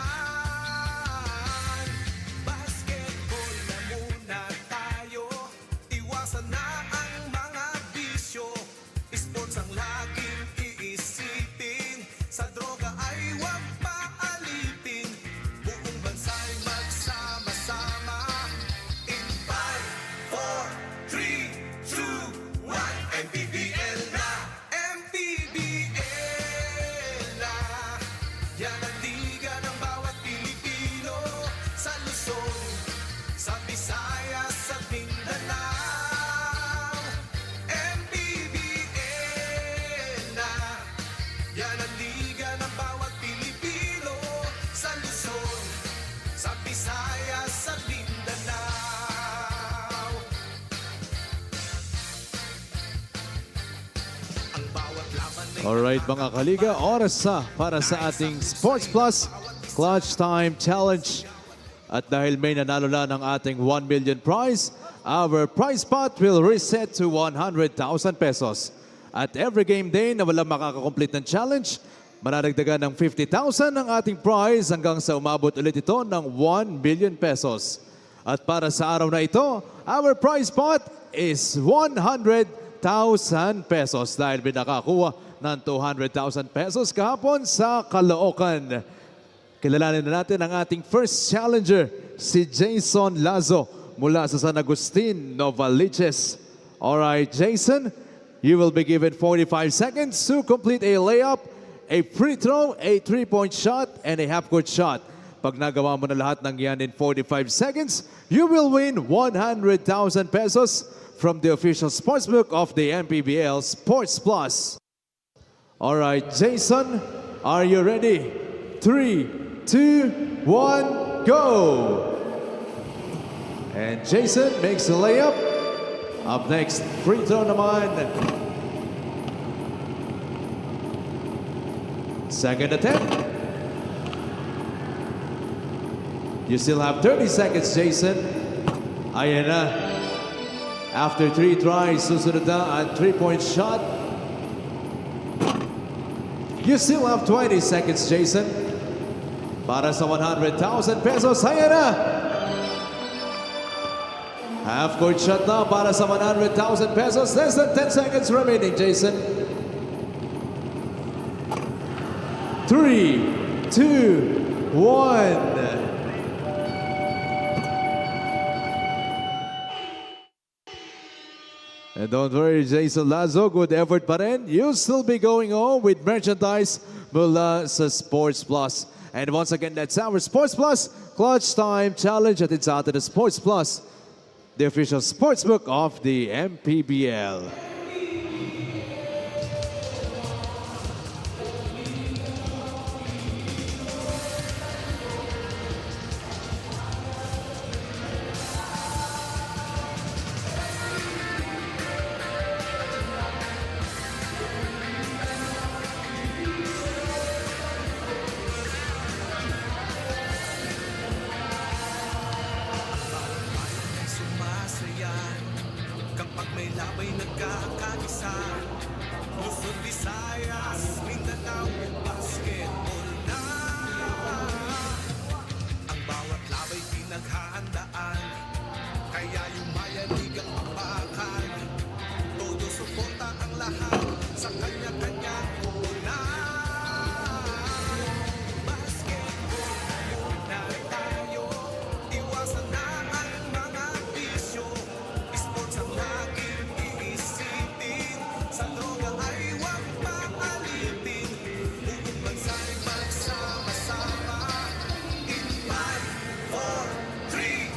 Basketball na muna tayo, iwasan na ang mga bisyo. Sports ang laging iisipin, sa droga ay huwag paalipin. Buong bansa'y magsama-sama. In 5, 4, 3, 2, 1, MPBL na! MPBL na! Yan ang liga ng bawat Pilipino, sa Luzon, sa Visayas, sa Mindanao. MPBL na! Yan ang liga ng bawat Pilipino, sa Luzon, sa Visayas, sa Mindanao. Ang bawat laban ay Alright mga kaliga, oras para sa ating Sports Plus Clutch Time Challenge. At dahil may nanalo na ng ating 1 million prize, our prize pot will reset to 100,000 pesos. At every game day na walang makakakomplete ng challenge, manaragdagan ng 50,000 ang ating prize hanggang sa umabot ulit ito ng 1 billion pesos. At para sa araw na ito, our prize pot is 100,000 pesos dahil binakakuha ng 200,000 pesos kahapon sa Caloocan. Kilalanin na natin ang ating first challenger, si Jason Lazo mula sa San Agustin, Novaliches. Alright, Jason, you will be given 45 seconds to complete a layup, a free throw, a three-point shot, and a half-court shot. Pag nagawa mo na lahat ng yan in 45 seconds, you will win 100,000 pesos from the official sportsbook of the MPBL Sports Plus. Alright, Jason, are you ready? 3, 2, 1, go! And Jason makes a layup. Up next, free throw naman. Second attempt. You still have 30 seconds, Jason. Ayan na. After 3 tries, susunod na ang 3-point shot. You still have 20 seconds, Jason. Para sa 100,000 pesos, ayan na! Half-court shot na para sa 100,000 pesos. Less than 10 seconds remaining, Jason. 3, 2, 1. And don't worry, Jason Lazo, good effort pa rin. You'll still be going home with merchandise mula sa Sports Plus. And once again, that's our Sports Plus Clutch Time Challenge at it's out of the Sports Plus, the official sportsbook of the MPBL. sumasaya kapag may labay nagkakaisa. Luzon, Visayas, Mindanao, basketball na. Ang bawat labay pinaghahandaan, kaya yumayanig ang bakbakan. Todo suporta ang lahat sa kanya-kanyang kupunan. Basketball muna tayo, iwasan na ang mga bisyo. Sports ang laging iisipin, sa droga ay huwag maalipin. Buong bansa'y magsama-sama. In 5, 4, 3,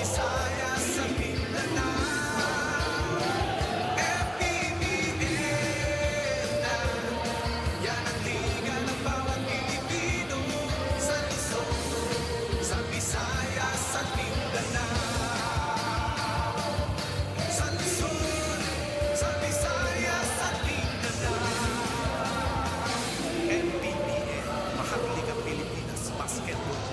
Visayas at Mindanao. MPBL na, yan ang liga ng bawat Pilipino. Sa Luzon, sa Visayas at Mindanao. Sa Luzon, sa Visayas at Mindanao. MPBL, Mahaligang Pilipinas Basketball.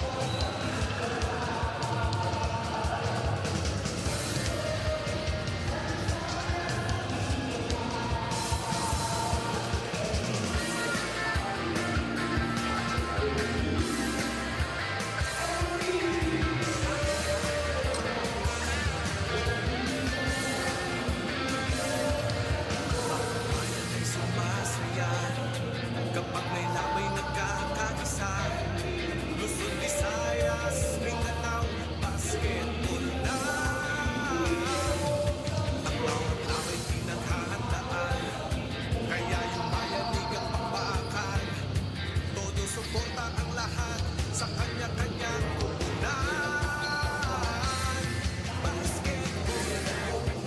Ay sumasaya kapag may labay nagkakaisa. Luzon, Visayas, Mindanao, basketball na. Ang bawat labay pinaghahandaan, kaya yung mayanigang pakbakan. Todo suporta ang lahat sa kanya-kanyang kupunan. Basketball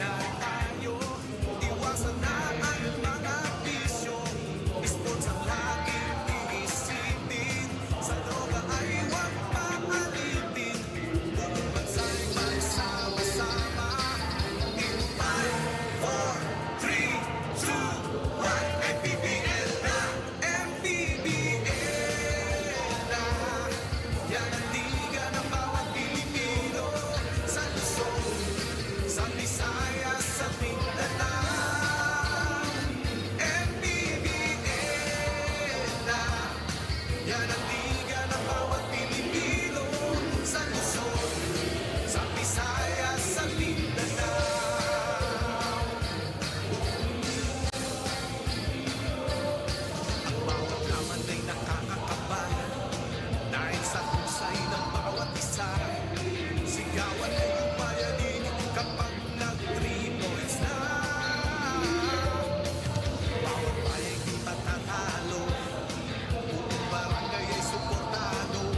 na tayo, iwasan na ang mga bisyo. Sports ang laging iisipin, sa droga ay huwag maalipin. Buong bansa'y magsama-sama. In 5, 4, 3, 2, 1, MPBL na, MPBL na. Yan ang liga ng bawat Pilipino. Sa Luzon, sa Visayas at Mindanao. MPBL na, yan ang liga ng bawat Pilipino. Sa Luzon, sa Visayas at Mindanao. Ang bawat laban ay nakakakabal dahil sa husay ng bawat isa. Sigawan ay umayanin kapag nag-3 points na. Bawat bayay di matatalo, buong barangay ay suportado.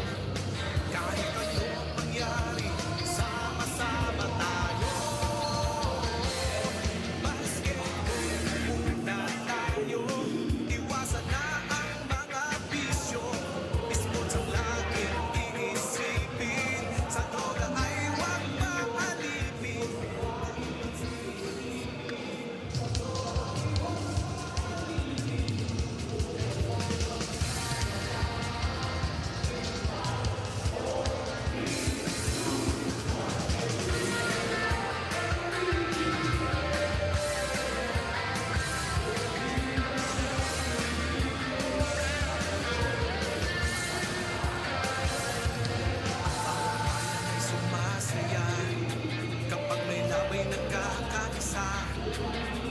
Kahit ano ang mangyari, sama-sama tayo. Basketball muna tayo, iwasan na ang mga bisyo. Sports ang laging iisipin, sa droga ay huwag maalipin. Ay sumasaya kapag may labay nagkakaisa.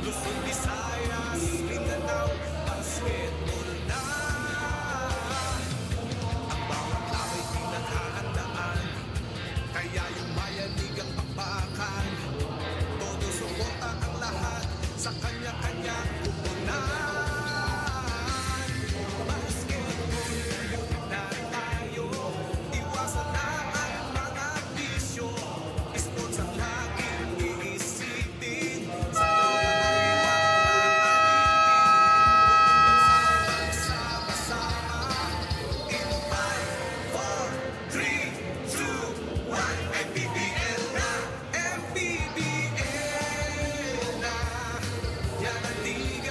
Luzon, Visayas, Mindanao, basketball na. Ang bawat labay pinaghahandaan, kaya yung mayanigang pakbakan. Todo suporta ang lahat sa kanya-kanyang kupunan. Basketball na tayo, iwasan na ang mga bisyo. Sports ang laging iisipin, sa droga ay huwag maalipin. Sama-sama. In 5, 4, 3, 2, 1, MPBL na, MPBL na. Yan ang liga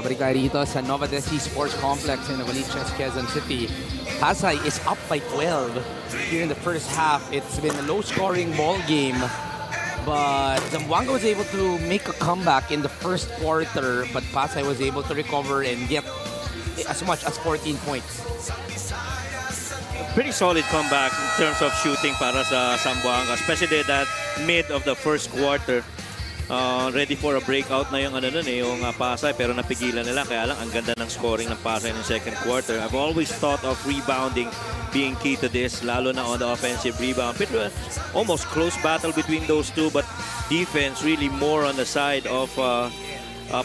Babalik tayo rito sa Nova Desi Sports Complex in Novaliches, Quezon City. Pasay is up by 12 here in the first half. It's been a low-scoring ball game, but Zamboanga was able to make a comeback in the first quarter, but Pasay was able to recover and get as much as 14 points. Pretty solid comeback in terms of shooting para sa Zamboanga, especially that mid of the first quarter. Ready for a breakout na yung yung Pasay, pero napigilan nila. Kaya lang ang ganda ng scoring ng Pasay ng second quarter. I've always thought of rebounding being key to this, lalo na on the offensive rebound. Pero almost close battle between those two, but defense really more on the side of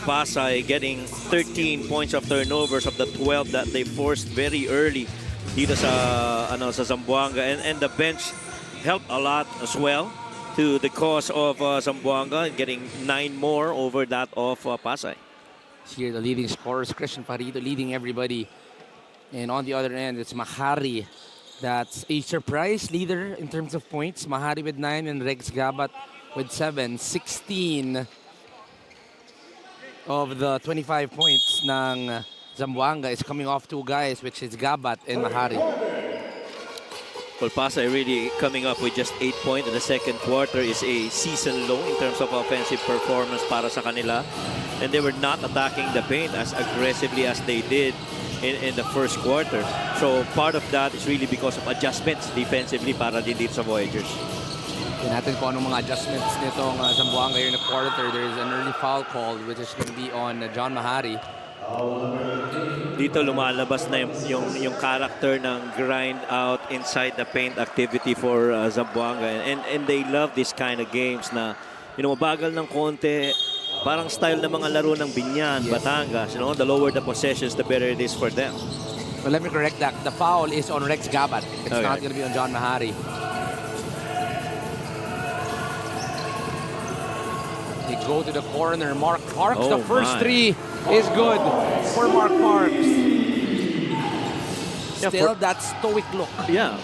Pasay, getting 13 points of turnovers of the 12 that they forced very early dito sa Zamboanga, and the bench helped a lot as well to the cause of Zamboanga, getting 9 more over that of Pasay. Here, the leading scorers, Christian Parito leading everybody. And on the other end, it's Mahari. That's a surprise leader in terms of points. Mahari with 9 and Rex Gabat with 7. 16 of the 25 points ng Zamboanga is coming off 2 guys, which is Gabat and Mahari. Well, Pasay really coming up with just 8 points in the second quarter is a season low in terms of offensive performance para sa kanila. And they were not attacking the paint as aggressively as they did in the first quarter. So part of that is really because of adjustments defensively para din dito sa Voyagers. Tingnan natin kung anong mga adjustments nitong Zamboanga here in the quarter. There is an early foul called, which is going to be on John Mahari. Dito lumalabas na yung character ng grind out inside the paint activity for Zamboanga, and they love this kind of games na mabagal ng konti, parang style ng mga laro ng Binyan, Batangas. The lower the possessions, the better it is for them. But let me correct that. The foul is on Rex Gabat. It's Okay. not going to be on John Mahari. They go to the corner. Mark Parks, the first 3 is good for Mark Parks. Still that stoic look. Yeah,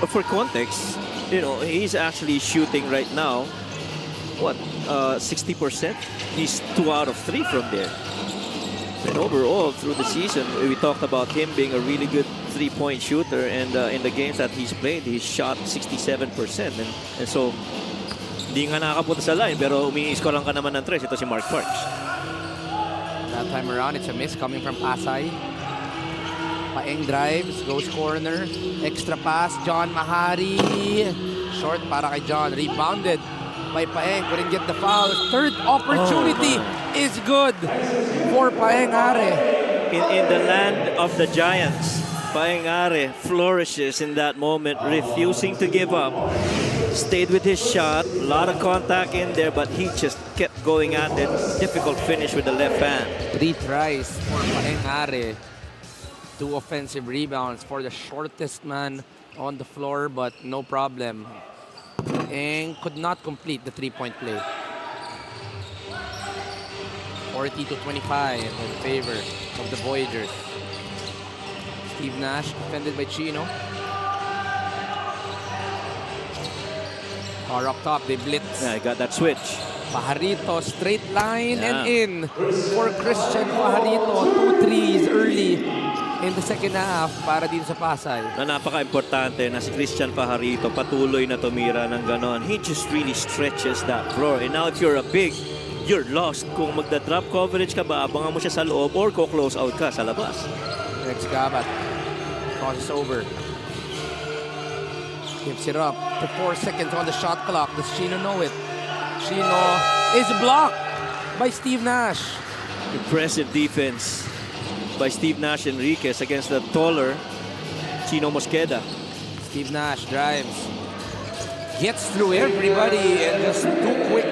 for context, he's actually shooting right now, 60%? He's 2 out of 3 from there. And overall, through the season, we talked about him being a really good 3-point shooter, and in the games that he's played, he's shot 67%. And so, hindi nga nakapunta sa line, pero umi-score lang ka naman ng 3. Ito si Mark Parks. That time around, it's a miss coming from Pasay. Paeng drives, goes corner. Extra pass, John Mahari. Short para kay John. Rebounded by Paeng. Couldn't get the foul. Third opportunity is good for Paeng Are. In the land of the Giants, Paeng Are flourishes in that moment, refusing to give up. Stayed with his shot, a lot of contact in there, but he just kept going at it. Difficult finish with the left hand. 3 tries for Paeng Are. 2 offensive rebounds for the shortest man on the floor, but no problem. And could not complete the 3-point play. 40-25 in favor of the Voyagers. Steve Nash defended by Chino. Or up top, they blitz. Yeah, I got that switch. Pajarito, straight line and in for Christian Pajarito. 2 threes early in the second half para dito sa Pasay. Napaka-importante na si Christian Pajarito patuloy na tumira ng ganon. He just really stretches that floor. And now if you're a big, you're lost. Kung magda-drop coverage ka ba, abangan mo siya sa loob or ko-close out ka sa labas. Rex Gabat crosses over. Gives it up to 4 seconds on the shot clock. Does Chino know it? Chino is blocked by Steve Nash. Impressive defense by Steve Nash Enriquez against the taller Chino Mosqueda. Steve Nash drives. Gets through everybody and just too quick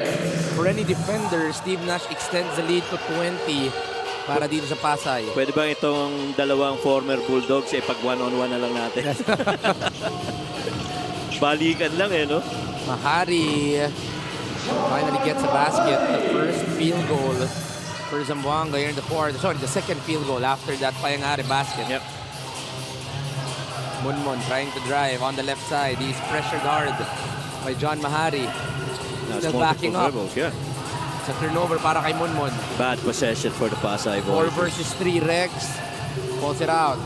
for any defender. Steve Nash extends the lead to 20 para dito sa Pasay. Pwede ba itong dalawang former Bulldogs pag one-on-one na lang natin? Balikan lang no? Mahari finally gets a basket. The first field goal for Zamboanga here in the fourth. Sorry, the second field goal after that Paeng Are basket. Yep. Munmon trying to drive on the left side. He's pressured hard by John Mahari. Still backing up. Dribbles, yeah. Sa turnover para kay Munmun. Bad possession for the Pasay 4 Voyagers. versus 3. Rex pulls it out.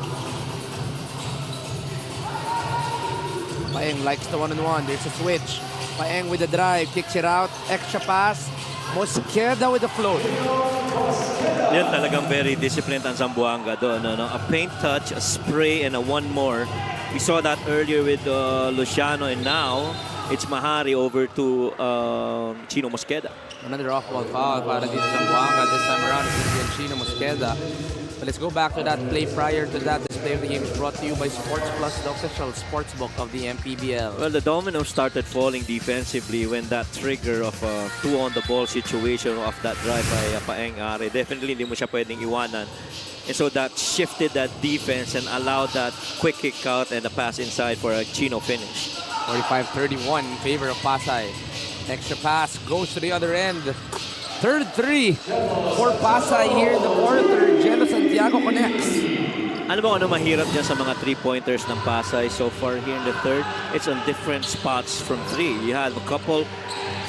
Paeng likes the one-on-one. There's a switch. Paeng with the drive. Kicks it out. Extra pass. Mosqueda with the float. Yan talagang very disciplined ang Zamboanga doon. No? A paint touch, a spray, and a one more. We saw that earlier with Luciano, and now it's Mahari over to Chino Mosqueda. Another off-ball foul para dito sa Zamboanga. This time around, it's going to be Chino Mosqueda. But let's go back to that play prior to that. This play of the game is brought to you by Sports Plus, the official sports book of the MPBL. Well, the dominoes started falling defensively when that trigger of a 2-on-the-ball situation of that drive by Paeng Are. Definitely hindi mo siya pwedeng iwanan. And so that shifted that defense and allowed that quick kick out and a pass inside for a Chino finish. 45-31 in favor of Pasay. Extra pass goes to the other end. Third three for Pasay here in the quarter. Jello Santiago connects. Ano ba ano mahirap dyan sa mga 3-pointers ng Pasay so far here in the third? It's on different spots from 3. You have a couple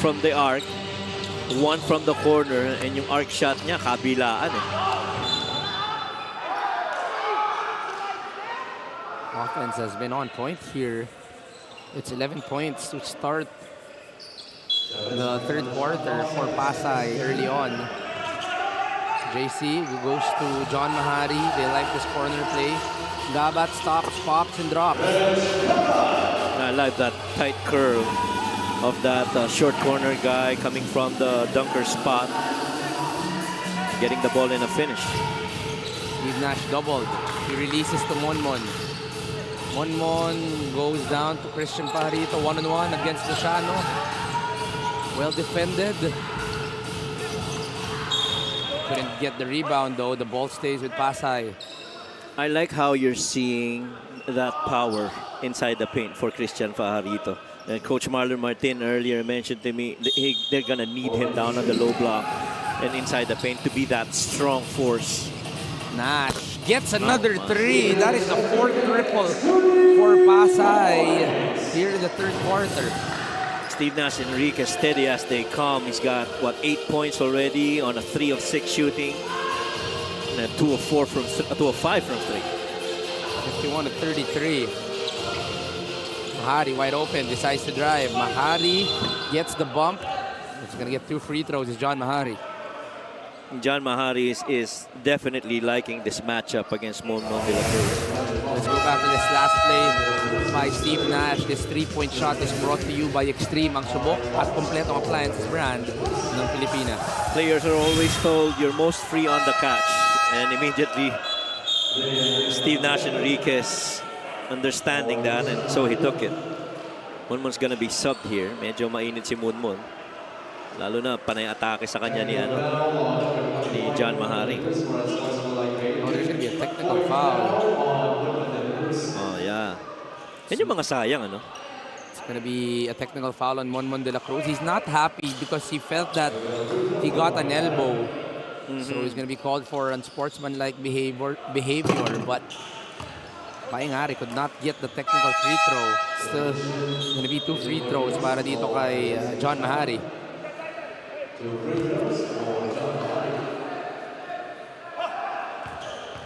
from the arc, one from the corner, and yung arc shot niya kabilaan eh. Offense has been on point here. It's 11 points to start the third quarter for Pasay early on. JC goes to John Mahari. They like this corner play. Gabat stops, pops, and drops. I like that tight curve of that short corner guy coming from the dunker spot. Getting the ball in a finish. Steve Nash doubled. He releases to Monmon. Monmon goes down to Christian Pajarito. One-on-one against Luciano. Well defended. Couldn't get the rebound though. The ball stays with Pasay. I like how you're seeing that power inside the paint for Christian Pajarito. And Coach Marlon Martin earlier mentioned to me that they're gonna need him down on the low block and inside the paint to be that strong force. Nash gets another three. That is the fourth triple for Pasay here in the third quarter. Steve Nash Enriquez steady as they come. He's got, what, 8 points already on a 3 of 6 shooting. And a 2 of 5 from 3. 51 to 33. Mahari wide open, decides to drive. Mahari gets the bump. He's going to get 2 free throws. It's John Mahari. John Mahari is definitely liking this matchup against Monmon de la Cruz. Let's go back to this last play by Steve Nash. This 3-point shot is brought to you by Extreme, ang subok at kompletong appliances brand ng Pilipinas. Players are always told you're most free on the catch. And immediately, Steve Nash Enriquez understanding that, and so he took it. Monmon's gonna be subbed here. Medyo mainit si Monmon. Lalo na panay atake sa kanya ni John Mahari. Oh, there's gonna be a technical foul. Oh, yeah. Yan yung mga sayang, ano? It's gonna be a technical foul on Monmon de la Cruz. He's not happy because he felt that he got an elbow. So he's gonna be called for unsportsmanlike behavior, but Paeng Are could not get the technical free throw. Still gonna be 2 free throws para dito kay John Mahari.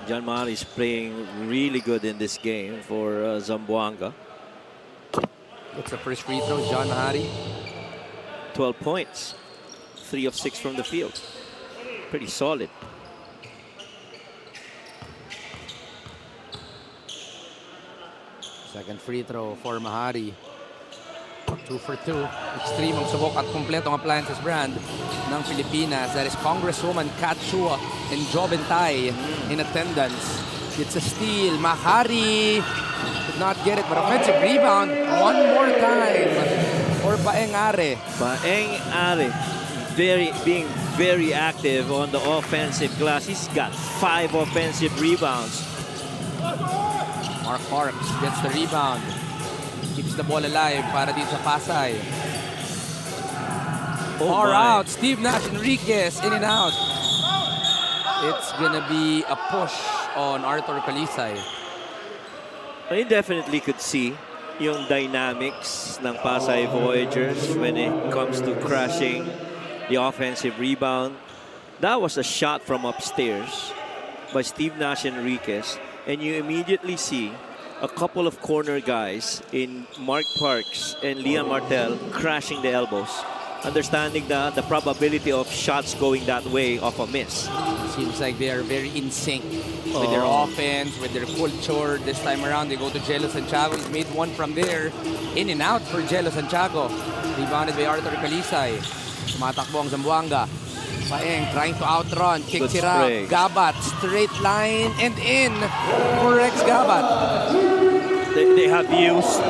John Mahari is playing really good in this game for Zamboanga. It's the first free throw, John Mahari. 12 points. 3 of 6 from the field. Pretty solid. Second free throw for Mahari. 2 for 2. Extreme ang subok at kompletong appliances brand ng Pilipinas. That is Congresswoman Kat Chua and Jobentay in attendance. It's a steal. Mahari could not get it, but offensive rebound one more time for Paeng Are. Paeng Are being very active on the offensive glass. He's got 5 offensive rebounds. Mark Parks gets the rebound. Keeps the ball alive para dito sa Pasay. Far out. Steve Nash Enriquez in and out. It's gonna be a push on Arthur Calisay. I definitely could see yung dynamics ng Pasay Voyagers when it comes to crashing the offensive rebound. That was a shot from upstairs by Steve Nash Enriquez, and you immediately see a couple of corner guys in Mark Parks and Liam Martel crashing the elbows, understanding the probability of shots going that way of a miss. Seems like they are very in sync with their offense, with their culture. This time around, they go to Jello Santiago. He's made one from there. In and out for Jello Santiago. Rebounded by Arthur Calisay. Tumatakbo ang Zamboanga. Paeng trying to outrun. Kicks it out. Gabat, straight line and in for Rex Gabat. They have used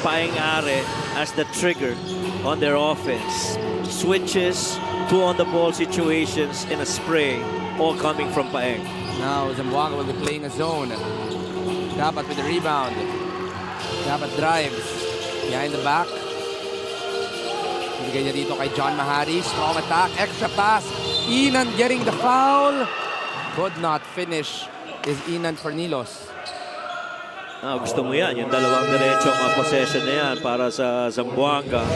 Paeng Are as the trigger on their offense. Switches, 2 on-the-ball situations in a spray, all coming from Paeng. Now Zamboanga will be playing a zone. Gabat with the rebound. Gabat drives. Behind the back. Ibigay niya dito kay John Mahari. Strong attack. Extra pass. Inan getting the foul. Could not finish is Inan Fornilos. Gusto mo yan. Yung dalawang diretsong possession na yan para sa Zamboanga.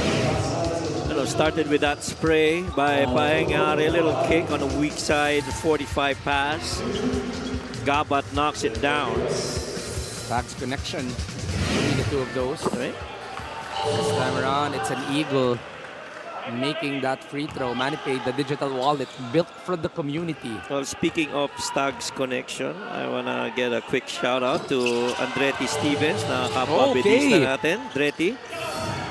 Started with that spray by Paeng Are. A little kick on a weak side 45 pass. Gabat knocks it down. Tags connection between the two of those. Right? This time around, it's an Eagle making that free throw. Manny paid the digital wallet built for the community. Well, speaking of Stags connection, I wanna get a quick shout out to Andretti Stevens na kapwa-bedista natin. Andretti,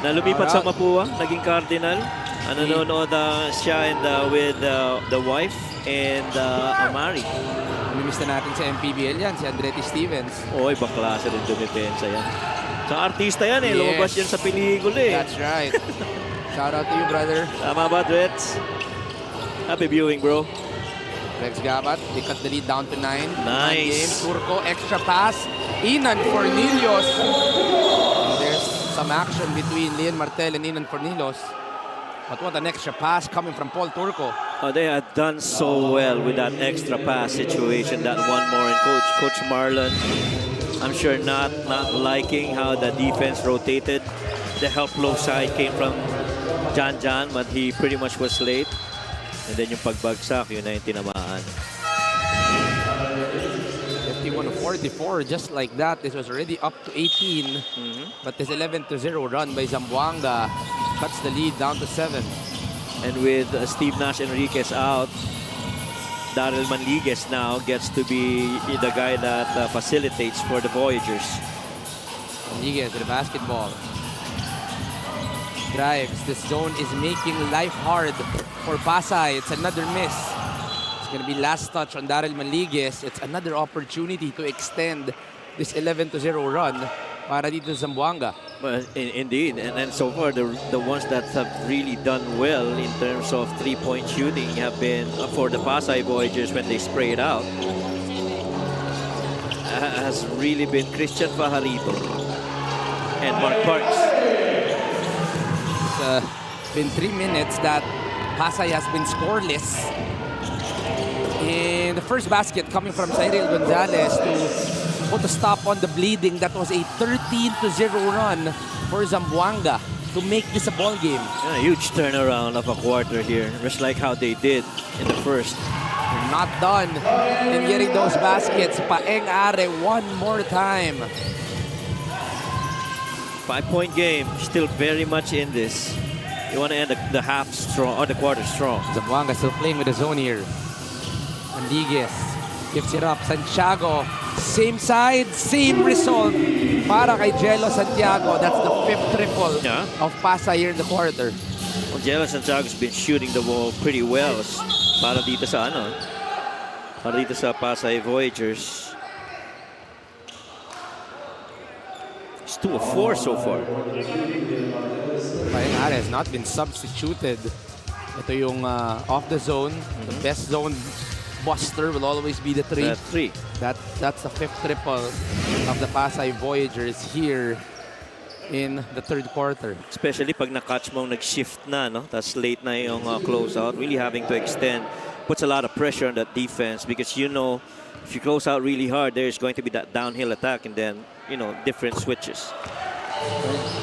na lumipat sa Mapua, naging cardinal. Nanonood siya with the wife and Amari. Namimiss na natin sa MPBL yan, si Andretti Stevens. Oy, baklase rin dumipensa yan. Sa artista yan eh, lumabas yan sa pelikula eh. That's right. Shout out to you, brother. Tama ba, Drets? Happy viewing, bro. Rex Gabat, they cut the lead down to 9. Nice. Turco, extra pass. Inan Fornilos. There's some action between Lian Martel and Inan Fornilos. But what an extra pass coming from Paul Turco. They had done so well with that extra pass situation, that one more. And Coach Marlon, I'm sure not liking how the defense rotated. The help low side came from John, but he pretty much was late. And then yung pagbagsak, yun na yung tinamaan. 51-44, just like that. This was already up to 18. But this 11-0 run by Zamboanga cuts the lead down to 7. And with Steve Nash Enriquez out, Daryl Manliguez now gets to be the guy that facilitates for the Voyagers. Manliguez with the basketball. Drives. This zone is making life hard for Pasay. It's another miss. It's going to be last touch on Daryl Manliguez. It's another opportunity to extend this 11-0 run para dito sa Zamboanga. Well, indeed, and so far the ones that have really done well in terms of three-point shooting have been for the Pasay Voyagers when they spray it out. Has really been Christian Fajarito and Mark Parks. It's been 3 minutes that Pasay has been scoreless. And the first basket coming from Cyril Gonzalez to put a stop on the bleeding. That was a 13-0 run for Zamboanga to make this a ball game. A huge turnaround of a quarter here, just like how they did in the first. They're not done in getting those baskets. Paeng Are one more time. 5-point game, still very much in this. You want to end the half strong or the quarter strong. Zamboanga still playing with the zone here. Manliguez gives it up. Santiago, same side, same result para kay Jello Santiago. That's the 5th triple of Pasay here in the quarter. Well, Jello Santiago's been shooting the ball pretty well para dito sa Pasay Voyagers. It's 2 of 4 so far. Paeng Are has not been substituted. Ito yung off the zone. The best zone buster will always be the 3. That's the 5th triple of the Pasay Voyagers here in the 3rd quarter. Especially pag na-catch mo nag-shift na, no? Tapos late na yung closeout. Really having to extend puts a lot of pressure on that defense because you know if you close out really hard, there's going to be that downhill attack and then, you know, different switches.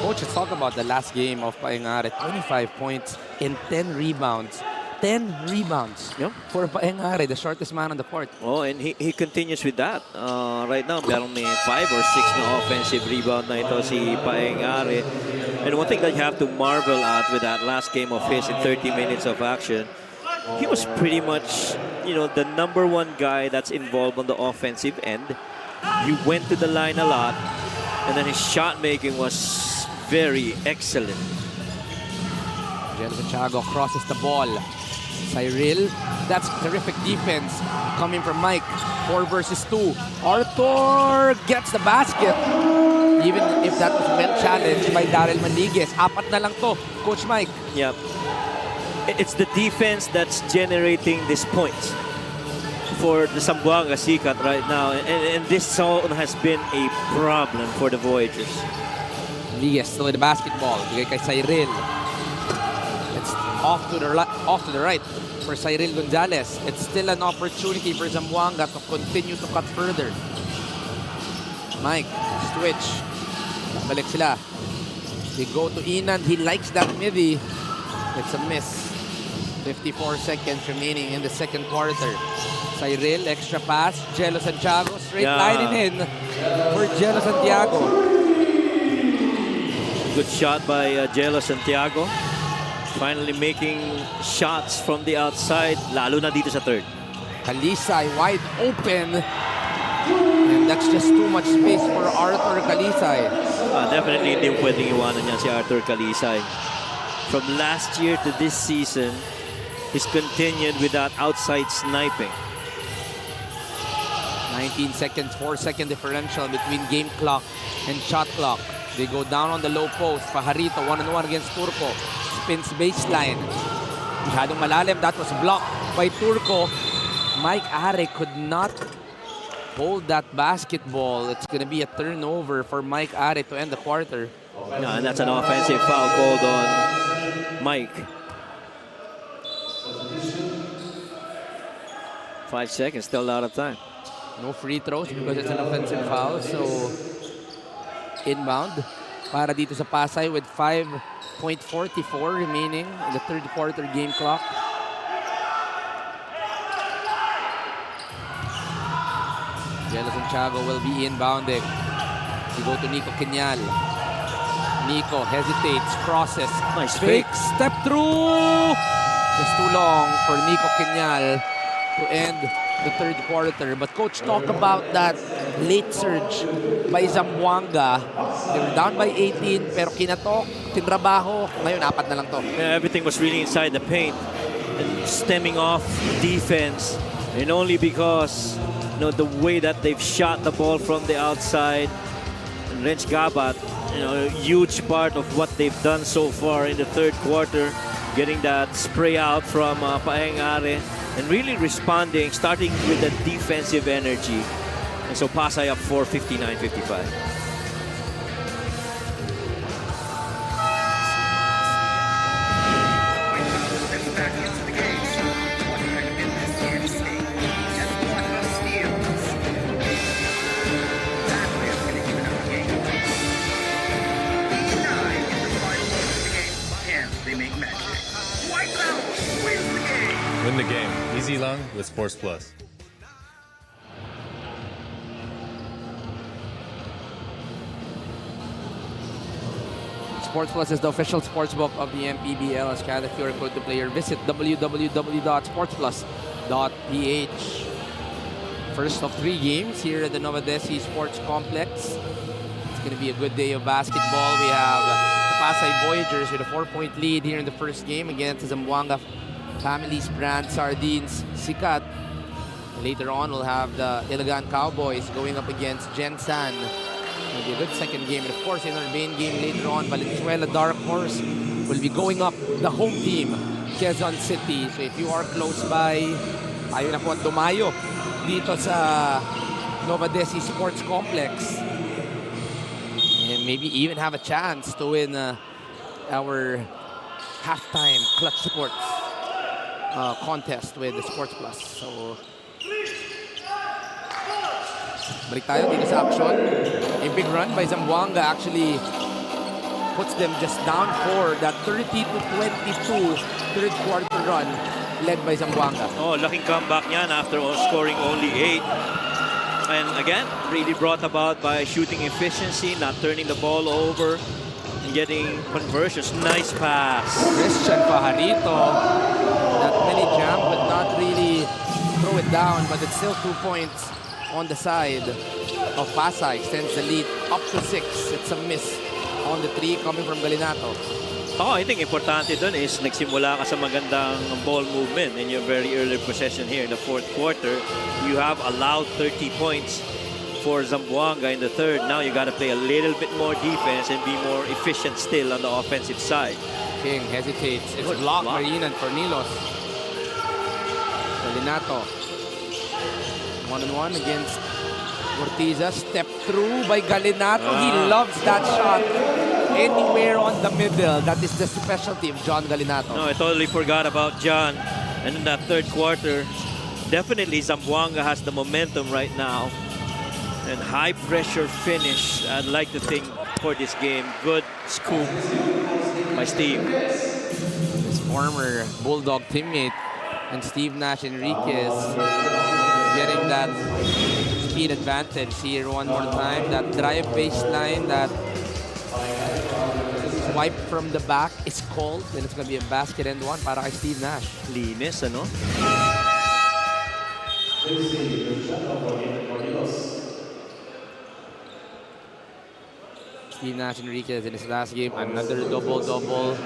Coach, let's talk about the last game of Paengare. 25 points and 10 rebounds. 10 rebounds for Paengare, the shortest man on the court. Oh, and he continues with that. Right now, meron may 5 or 6 na offensive rebound na ito si Paengare. And one thing that you have to marvel at with that last game of his in 30 minutes of action, he was pretty much, the #1 guy that's involved on the offensive end. He went to the line a lot, and then his shot making was very excellent. Jelson Chago crosses the ball. Cyril, that's terrific defense coming from Mike. 4 versus 2. Arthur gets the basket. Even if that was well challenged by Daryl Maniguez. 4 na lang to, Coach Mike. Yep. It's the defense that's generating these points for the Zamboanga Sikat right now. And this zone has been a problem for the Voyagers. Maniguez still with the basketball. Bigay kay Cyril. It's off to the right for Cyril Gonzalez. It's still an opportunity for Zamboanga to continue to cut further. Mike, switch. Balik sila. They go to Inan. He likes that midi. It's a miss. 54 seconds remaining in the second quarter. Cyril, extra pass. Jello Santiago, straight lining in for Jello Santiago. Good shot by Jello Santiago. Finally making shots from the outside, lalo na dito sa third. Kalisay wide open. And that's just too much space for Arthur Kalisay. Definitely hindi pwedeng iwanan niya si Arthur Kalisay. From last year to this season, he's continued with that outside sniping. 19 seconds, 4-second differential between game clock and shot clock. They go down on the low post. Pajarito, 1-on-1 against Turco. Spins baseline. Masyadong malalim. That was blocked by Turco. Mike Are could not hold that basketball. It's going to be a turnover for Mike Are to end the quarter. And that's an offensive foul called on Mike. 5 seconds, still out of time. No free throws because it's an offensive foul. So, inbound para dito sa Pasay with 5.44 remaining in the third quarter game clock. Jello Santiago will be inbounding. We go to Nico Kenyal. Nico hesitates, crosses. Nice fake. Step through! Just too long for Nico Kenyal to end the third quarter. But coach, talk about that late surge by Zamboanga. They were down by 18 pero kinatok, tinrabaho. Ngayon, 4 na lang to. Yeah, everything was really inside the paint and stemming off defense. And only because the way that they've shot the ball from the outside. And Renz Gabat, a huge part of what they've done so far in the third quarter. Getting that spray out from Paengare. And really responding, starting with the defensive energy. And so Pasay up 4, 59-55. Steps back into the game. What a magnificent game. And what a steal. That way is going to even out the game. 9 in the final moments of the game. And they make magic. White House wins the game. Win the game. Easy long with Sports Plus. Sports Plus is the official sportsbook of the MPBL. As Canada QR code to player, visit www.sportsplus.ph. First of 3 games here at the Novadesi Sports Complex. It's going to be a good day of basketball. We have the Pasay Voyagers with a 4-point lead here in the first game against the Zamboanga Family's brand Sardines Sikat. Later on, we'll have the Ilagan Cowboys going up against Gensan. It'll be a good second game. And of course, in our main game later on, Valenzuela Dark Horse will be going up the home team, Quezon City. So if you are close by, tayo na po at dumayo dito sa Novadesi Sports Complex. And maybe even have a chance to win our halftime clutch sports contest with the Sports Plus. So, balik tayo dito sa action. A big run by Zamboanga actually puts them just down 4. That 30-22 third quarter run led by Zamboanga. Oh, laking comeback niyan after scoring only 8. And again, really brought about by shooting efficiency, not turning the ball over, and getting conversions. Nice pass. Christian Pajarito, that mini jump but not really throw it down, but it's still 2 points on the side of Pasay. Extends the lead up to 6. It's a miss on the 3 coming from Galinato. Oh, I think importante dun is nagsimula ka sa magandang ball movement in your very early possession here in the fourth quarter. You have allowed 30 points for Zamboanga in the third. Now you got to play a little bit more defense and be more efficient still on the offensive side. King hesitates. It's Good blocked block. by Inan Cornelos. Galinato. 1-on-1 against Ortiza. Step through by Galinato. He loves that shot. Anywhere on the middle. That is the specialty of John Galinato. No, I totally forgot about John. And in that third quarter, definitely Zamboanga has the momentum right now. And high pressure finish, I'd like to think, for this game. Good scoop by Steve. His former Bulldog teammate and Steve Nash Enriquez getting that speed advantage here one more time. That drive baseline, that swipe from the back is called, and it's going to be a basket and one para kay Steve Nash. Linis, ano? Steve Nash Enriquez in his last game, another double-double.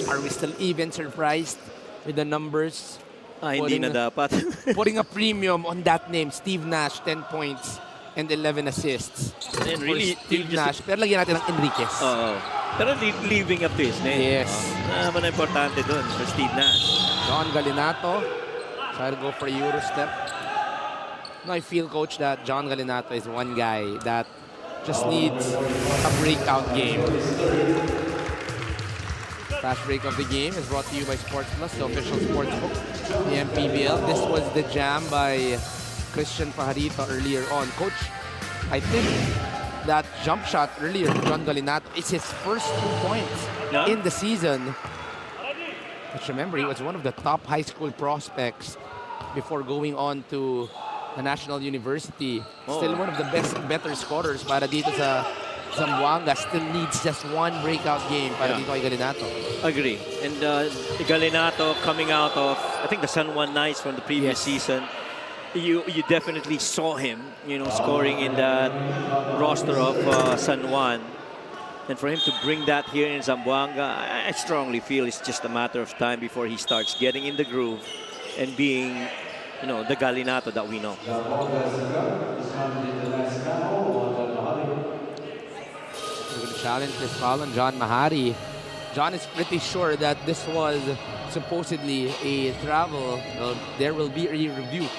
Are we still even surprised with the numbers? Hindi na dapat. Putting a premium on that name, Steve Nash, 10 points and 11 assists. And For really, Steve just- Nash, pero lagyan natin ang Enriquez. Oo. Pero living up to his name. Yes. Naman importante dun for Steve Nash. John Galinato, try to go for a Euro step. No, I feel, Coach, that John Galinato is one guy that just needs a breakout game. Fast break of the game is brought to you by Sports Plus, the official sports book, the MPBL. This was the jam by Christian Pajarito earlier on. Coach, I think that jump shot earlier from John Galinato is his first 2 points Yeah. in the season. But remember, he was one of the top high school prospects before going on to the National University. Still one of the better scorers para dito sa Zamboanga. Still needs just one breakout game para dito kay Galinato. Agree. And Galinato coming out of, I think, the San Juan Knights from the previous season. You definitely saw him, scoring in that roster of San Juan. And for him to bring that here in Zamboanga, I strongly feel it's just a matter of time before he starts getting in the groove and being, the Galinato that we know. We're going to challenge this foul on John Mahari. John is pretty sure that this was supposedly a travel. There will be a review.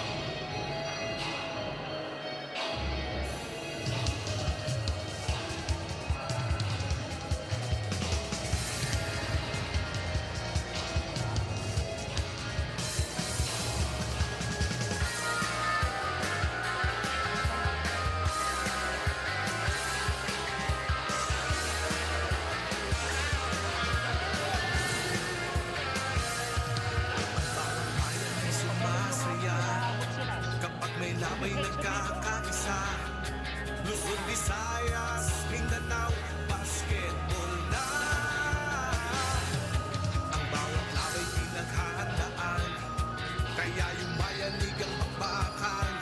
Sumasaya kapag may labay nagkakaisa. Luzon, Visayas, Mindanao, basketball na. Ang bawat labay pinaghahandaan, kaya yung bayanig ang bakbakan.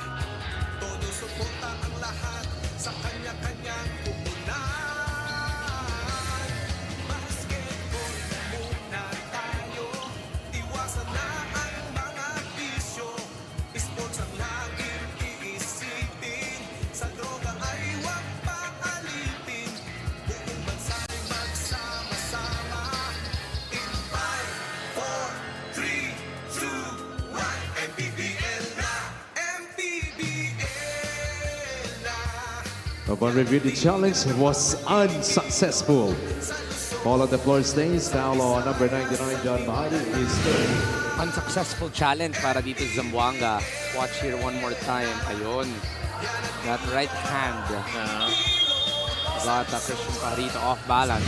Todo suporta ang lahat sa kanya-kanyang puhunan. Basketball muna tayo, iwasan na ang mga bisyo. Sports ang laging iisipin, sa droga ay huwag paalitin. Buong bansa'y magsama-sama. In 5, 4, 3, 2, 1, MPBL na! MPBL na! Upon review, the challenge was unsuccessful. Ball on the floor stays. Foul on number 99, John Mahari is third. Unsuccessful challenge para dito sa Zamboanga. Watch here one more time. Ayun. That right hand. Got Christian Pajarito off balance.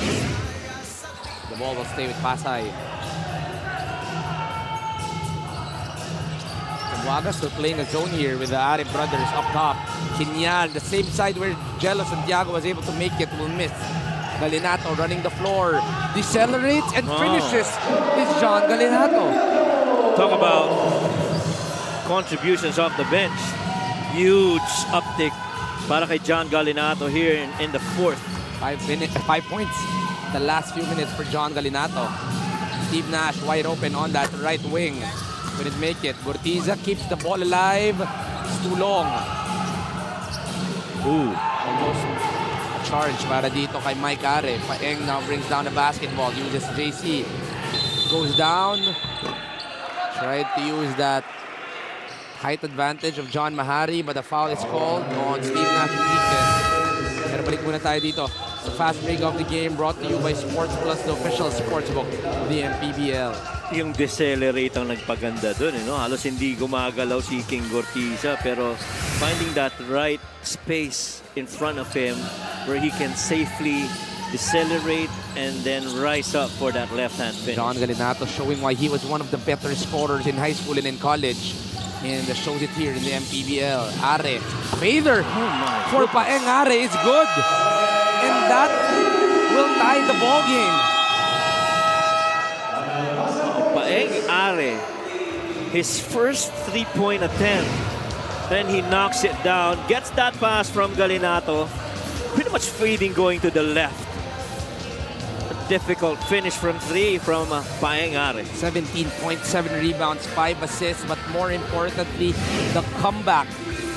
The ball will stay with Pasay. Zamboanga still playing a zone here with the Are brothers up top. Kinyal, the same side where Jello Santiago was able to make it, will miss. Galinato running the floor, decelerates and finishes. Is John Galinato. Talk about contributions off the bench. Huge uptick para kay John Galinato here in the fourth. 5 points. The last few minutes for John Galinato. Steve Nash wide open on that right wing. Couldn't make it. Gortiza keeps the ball alive. It's too long. Almost a charge para dito kay Mike Are. Paeng now brings down the basketball. Uses JC. Goes down. Tried to use that height advantage of John Mahari, but the foul is called on Steve Nash Enriquez. Pero balik muna tayo dito. It's a fast break of the game brought to you by Sports Plus, the official sportsbook, the MPBL. Yung decelerate ang nagpaganda dun, no? Halos hindi gumagalaw si King Gortiza, pero finding that right space in front of him where he can safely decelerate and then rise up for that left-hand finish. John Galinato showing why he was one of the better scorers in high school and in college. And shows it here in the MPBL. Are, Fader for Paeng Are is good. And that will tie the ball game. Paeng Are, his first three-point attempt. Then he knocks it down, gets that pass from Galinato. Pretty much fading going to the left. A difficult finish from three from Paeng Are. 17.7 rebounds, 5 assists, but more importantly, the comeback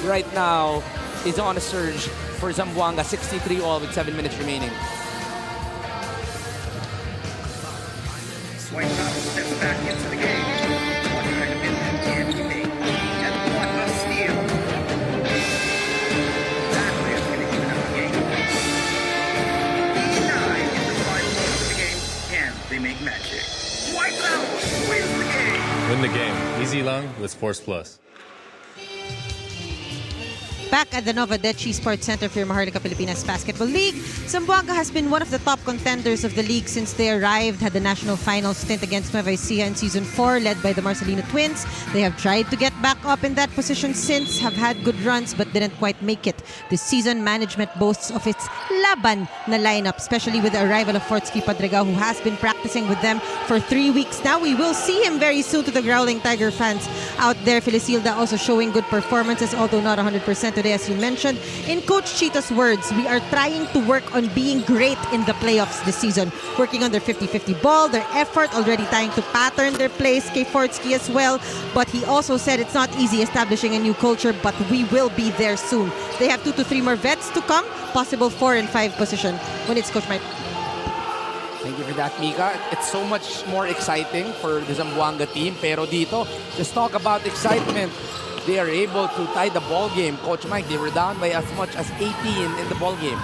right now is on a surge for Zamboanga. 63 all with 7 minutes remaining. White House steps back into the game. What recognition can he make? And what a steal. That way is going to even up the game. 9 in the final moments of the game. Can they make magic? White House wins the game. Win the game. Easy long with Sports Plus. Back at the Nova Dechi Sports Center for your Maharlika Pilipinas Basketball League, Zamboanga has been one of the top contenders of the league since they arrived, had the national final stint against Nueva Ecija in Season 4, led by the Marcelino twins. They have tried to get back up in that position since, have had good runs but didn't quite make it. This season, management boasts of its laban na lineup, especially with the arrival of Fortsky Padrega, who has been practicing with them for 3 weeks now. We will see him very soon to the Growling Tiger fans out there. Felicilda also showing good performances, although not 100% today, as you mentioned. In Coach Chito's words, we are trying to work on being great in the playoffs this season. Working on their 50-50 ball, their effort, already trying to pattern their plays, Kay Fortsky as well. But he also said it's not easy establishing a new culture, but we will be there soon. They have 2 to 3 more vets to come, possible 4 and 5 position when it's Coach Mike. Thank you for that, Mika. It's so much more exciting for the Zamboanga team. Pero dito, just talk about excitement. They are able to tie the ball game. Coach Mike, they were down by as much as 18 in the ball game.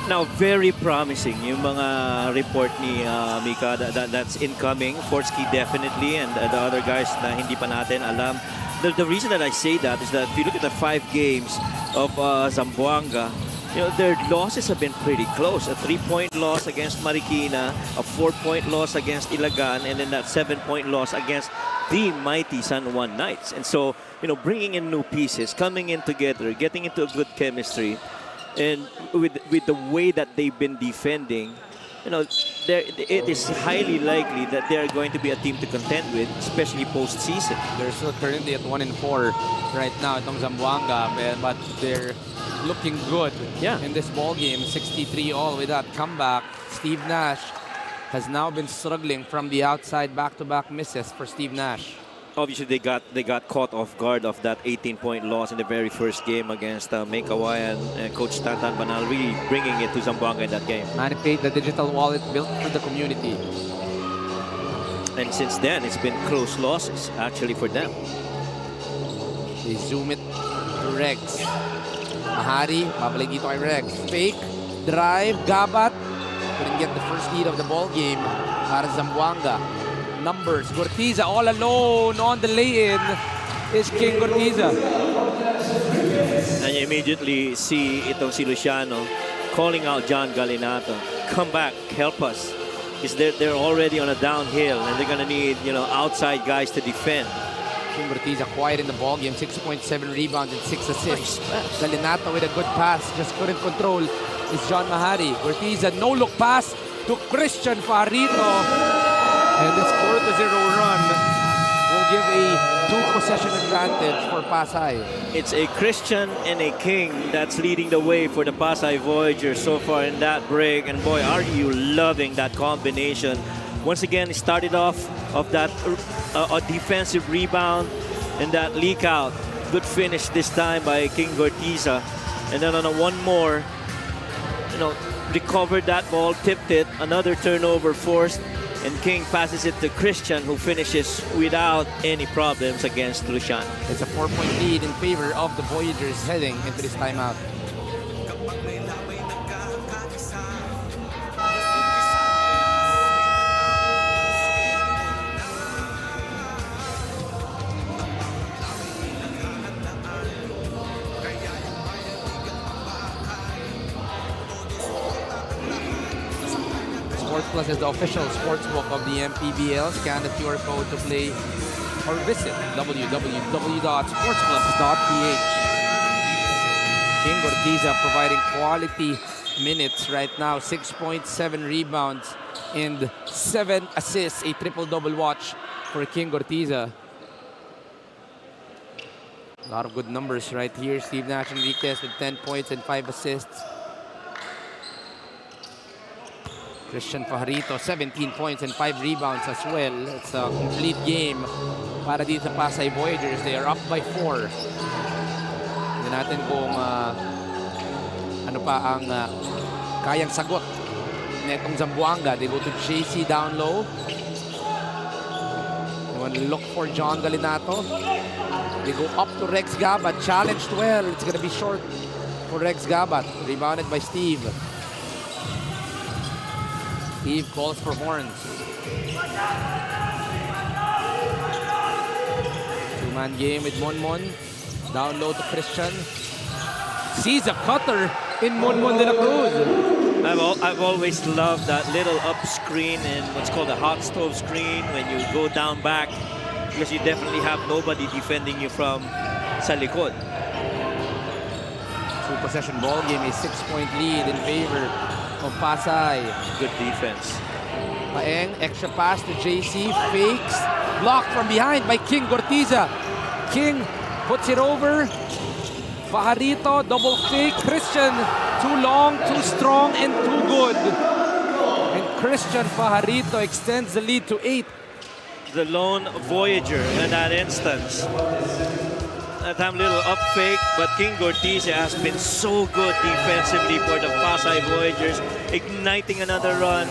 Now, very promising yung mga report ni Mika that's incoming. Fortsky definitely, and the other guys na hindi pa natin alam. The reason that I say that is that if you look at the 5 games of Zamboanga, you know, their losses have been pretty close. A 3-point loss against Marikina, a 4-point loss against Ilagan, and then that 7-point loss against the mighty San Juan Knights. And so, you know, bringing in new pieces, coming in together, getting into a good chemistry, and with the way that they've been defending, you know, it is highly likely that they are going to be a team to contend with, especially postseason. They're still currently at 1-4 right now itong Zamboanga, but they're looking good in this ball game. 63 all with that comeback. Steve Nash has now been struggling from the outside. Back-to-back misses for Steve Nash. Obviously, they got caught off guard of that 18-point loss in the very first game against Mekawayan, and Coach Tantan Banal really bringing it to Zamboanga in that game. Manipulate the digital wallet built for the community. And since then, it's been close losses, actually, for them. They zoom it to Rex. Mahari, babalik dito kay Rex. Fake, drive, Gabat. Couldn't get the first lead of the ball game para Zamboanga. Numbers, Gortiza all alone on the lay-in is King Gortiza. And you immediately see itong si Luciano calling out John Galinato. Come back, help us. is they're already on a downhill, and they're gonna need, you know, outside guys to defend. King Ortiz quiet in the ballgame, 6.7 rebounds and 6 assists. Galinato with a good pass, just couldn't control is John Mahari. Ortiz, a no-look pass to Christian Farito. And this 4-0 run will give a 2-possession advantage for Pasay. It's a Christian and a King that's leading the way for the Pasay Voyagers so far in that break. And boy, are you loving that combination. Once again, it started off of that a defensive rebound and that leak out. Good finish this time by King Gortiza. And then on a one more, you know, recovered that ball, tipped it, another turnover forced, and King passes it to Christian, who finishes without any problems against Lucian. It's a 4-point lead in favor of the Voyagers heading into this timeout. Sports Plus is the official sportsbook of the MPBL. Scan the QR code to play or visit www.sportsplus.ph. King Ortiza providing quality minutes right now. 6.7 rebounds and 7 assists. A triple-double watch for King Ortiza. A lot of good numbers right here. Steve Nash Enriquez with 10 points and 5 assists. Christian Fajarito, 17 points and 5 rebounds as well. It's a complete game para dito sa Pasay Voyagers. They are up by 4. Tignan natin kung ano pa ang kayang sagot netong Zamboanga. They go to JC down low. They want to look for John Galinato. They go up to Rex Gabat. Challenged well. It's going to be short for Rex Gabat. Rebounded by Steve. Steve calls for horns. Two-man game with Monmon. Down low to Christian. Sees a cutter in Monmon de la Cruz. I've always loved that little up screen and what's called a hot stove screen when you go down back, because you definitely have nobody defending you from sa likod. Two-possession ball game, a 6-point lead in favor of Pasay. Good defense. Paeng, extra pass to JC, fakes, blocked from behind by King Gortiza. King puts it over. Fajarito, double fake. Christian, too long, too strong, and too good. And Christian Fajarito extends the lead to 8. The lone Voyager in that instance. That time little up fake, but King Gortiza has been so good defensively for the Pasay Voyagers, igniting another run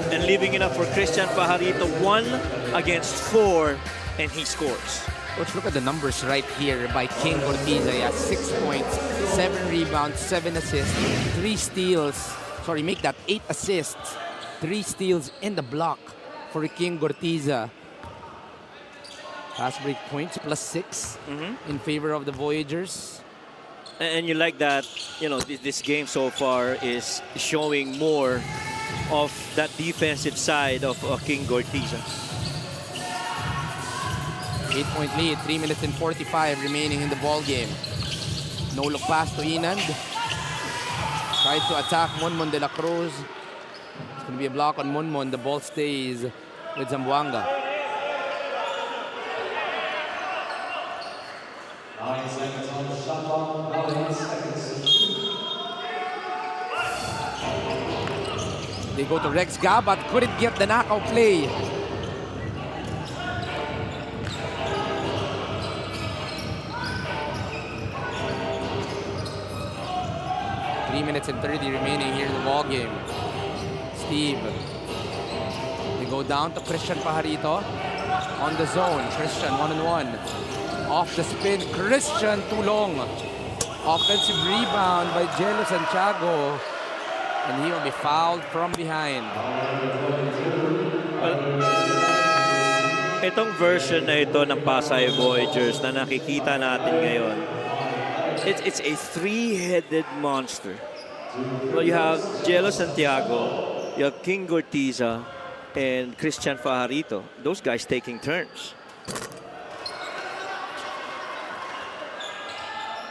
and leaving it up for Christian Fajarito. 1 against 4, and he scores. Let's look at the numbers right here by King Gortiza. He has 6 points, 7 rebounds, 7 assists, 3 steals. Sorry, make that 8 assists, 3 steals in the block for King Gortiza. Fast break points plus 6 in favor of the Voyagers. And you like that, you know, this game so far is showing more of that defensive side of King Gortiza. 8-point lead, 3 minutes and 45 remaining in the ball game. No look pass to Inand. Tries to attack Monmon de la Cruz. It's going to be a block on Monmon. The ball stays with Zamboanga. 9 seconds on the shot clock. 9 seconds. They go to Rex Gabat. Couldn't get the knockout play. Minutes and 30 remaining here in the ball game. Steve. They go down to Christian Fajarito on the zone. Christian 1-on-1. Off the spin. Christian too long. Offensive rebound by Jello Santiago. And he will be fouled from behind. Well, itong version na ito ng Pasay Voyagers na nakikita natin ngayon, it's a three-headed monster. Well, you have Jello Santiago, you have King Gortiza, and Christian Fajarito. Those guys taking turns.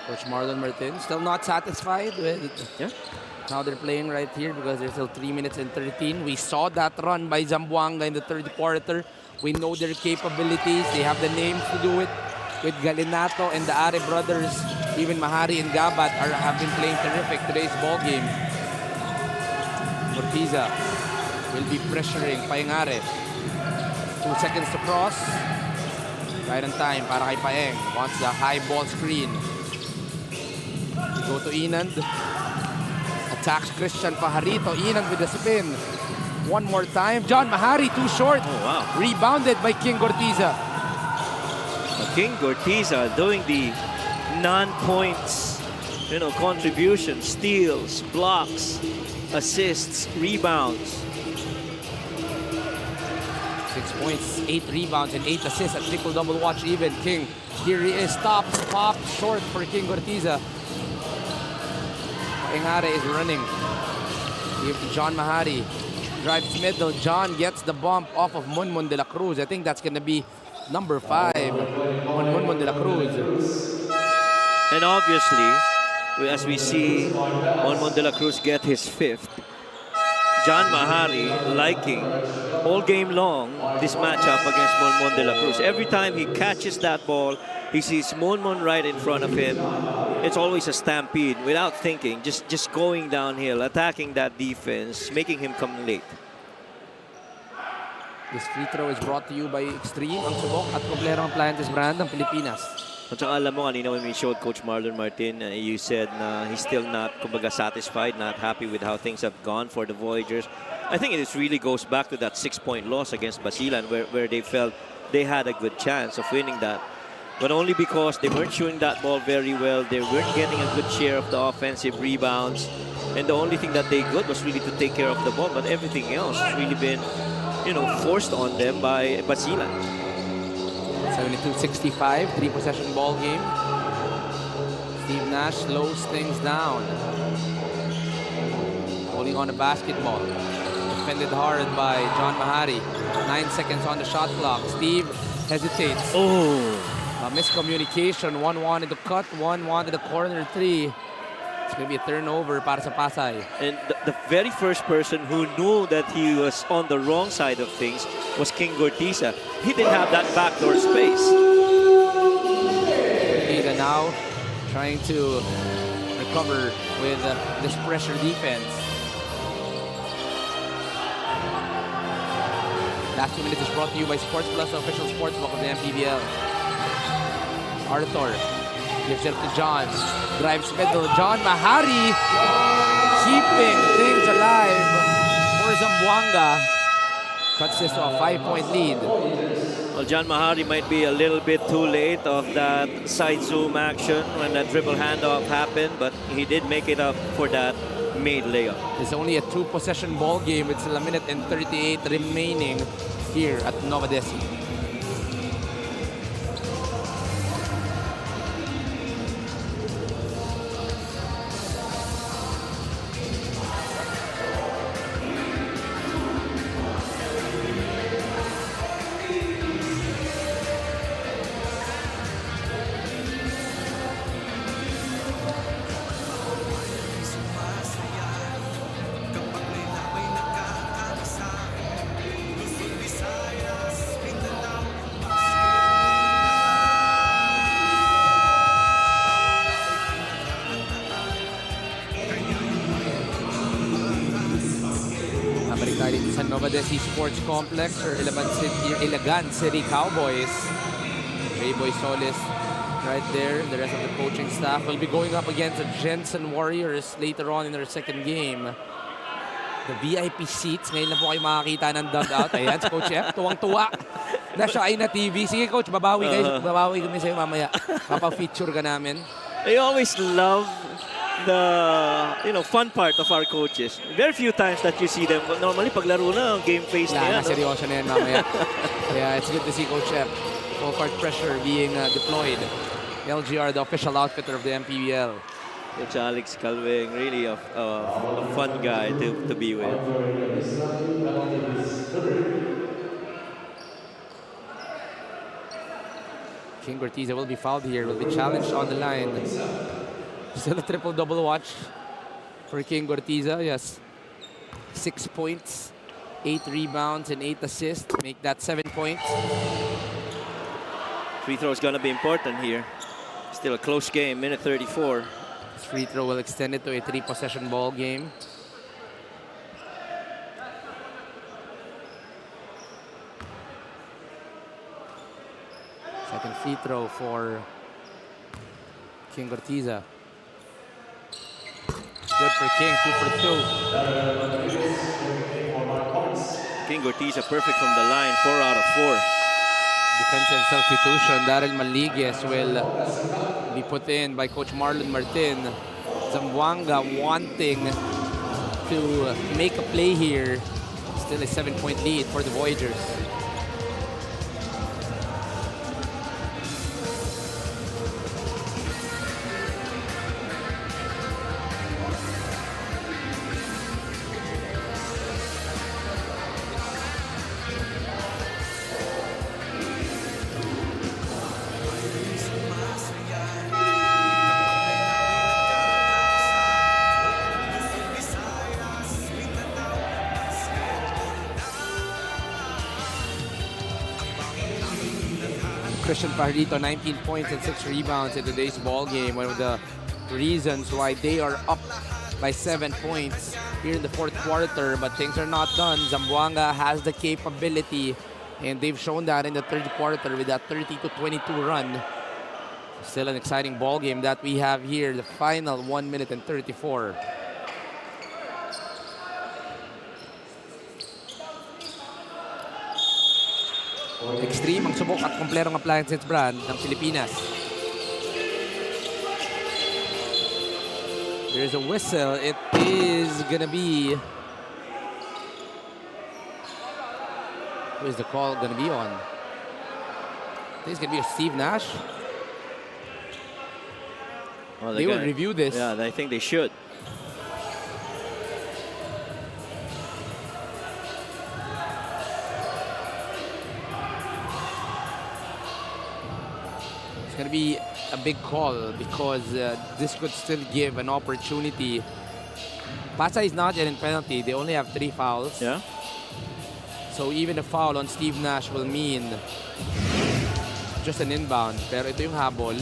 Coach Marlon Martin still not satisfied with Yeah. how they're playing right here because there's still 3 minutes and 13. We saw that run by Zamboanga in the third quarter. We know their capabilities. They have the names to do it. With Galinato and the Are brothers, even Mahari and Gabat have been playing terrific today's ball game. Ortiza will be pressuring Paengare. 2 seconds to cross. Right on time para kay Paeng. Wants the high ball screen. Go to Inand. Attacks Christian Fajarito. Inand with the spin. One more time. John Mahari too short. Oh, wow. Rebounded by King Ortiza. King Ortiza doing the non-points, contributions, steals, blocks, assists, rebounds. 6 points, 8 rebounds, and 8 assists at triple-double watch even. King, here he is, stops, popped short for King Ortiza. Paengare is running. Give to John Mahari. Drives middle. John gets the bump off of Munmun de la Cruz. I think that's going to be number 5 on Munmun de la Cruz. And obviously, as we see Monmon de la Cruz get his 5th, John Mahari liking all game long this matchup against Monmon de la Cruz. Every time he catches that ball, he sees Monmon right in front of him. It's always a stampede without thinking, just going downhill, attacking that defense, making him come late. This free throw is brought to you by Extreme, ang subok at komplerong appliances brand ng Pilipinas. At saka alam mo, kanina when we showed Coach Marlon Martin, you said na he's still not, kumbaga, satisfied, not happy with how things have gone for the Voyagers. I think it really goes back to that 6-point loss against Basilan where they felt they had a good chance of winning that. But only because they weren't shooting that ball very well, they weren't getting a good share of the offensive rebounds. And the only thing that they got was really to take care of the ball, but everything else has really been, forced on them by Basilan. 72-65, 3-possession ball game. Steve Nash slows things down. Holding on the basketball. Defended hard by John Mahari. 9 seconds on the shot clock. Steve hesitates. Oh! A miscommunication. One wanted to cut, one wanted the corner 3. It's going to be a turnover para sa Pasay. And the very first person who knew that he was on the wrong side of things was King Ortiza. He didn't have that backdoor space. Ortiza now trying to recover with this pressure defense. Last 2 minutes is brought to you by Sports Plus, the official sportsbook of the MPBL. Arthur gives it to John. Drives middle. John Mahari keeping things alive for Zamboanga. Cuts this to a 5-point lead. Well, John Mahari might be a little bit too late of that side zoom action when that dribble handoff happened, but he did make it up for that made layup. It's only a 2-possession ball game with still 1 minute and 38 remaining here at Nova Desi. Sa Nova Desi Sports Complex or Ilagan City Cowboys. Ray-Boy Solis right there. The rest of the coaching staff will be going up against the Jensen Warriors later on in their second game. The VIP seats. Ngayon na po kayo makakita ng dugout. Ayan, si Coach F. Tuwang-tuwa. Nasa Aina TV. Sige, Coach, babawi kayo. Babawi kami sa'yo mamaya. Papa-feature ka namin. I always love the fun part of our coaches. Very few times that you see them. Normally, paglaro na, game face na yan. Seryoso na yan mamaya. Yeah, it's good to see Coach Shep. Full court pressure being deployed. LGR, the official outfitter of the MPBL. Coach Alex Calving, really a fun guy to be with. King Ortiza will be fouled here, will be challenged on the line. Still a triple-double watch for King Ortiza. Yes, 6 points, 8 rebounds, and 8 assists. Make that 7 points. Free throw is going to be important here. Still a close game, minute 34. This free throw will extend it to a 3-possession ball game. Second free throw for King Ortiza. Good for King, 2 for 2. King Ortiza perfect from the line, 4 out of 4. Defensive substitution, Daryl Maliguez will be put in by Coach Marlon Martin. Zamboanga wanting to make a play here. Still a 7-point lead for the Voyagers. Christian Pajarito, 19 points and 6 rebounds in today's ball game. One of the reasons why they are up by 7 points here in the fourth quarter, but things are not done. Zamboanga has the capability, and they've shown that in the third quarter with that 30-22 run. Still an exciting ball game that we have here. The final 1 minute and 34. Extreme ang subok at komplerong appliances brand ng Pilipinas. There's a whistle. It is gonna be... Who is the call gonna be on? I think it's gonna be a Steve Nash. Well, They will review this. Yeah, I think they should. It's going to be a big call because this could still give an opportunity. Pasay is not yet in penalty. They only have 3 fouls. Yeah. So even a foul on Steve Nash will mean just an inbound. Pero ito yung habol.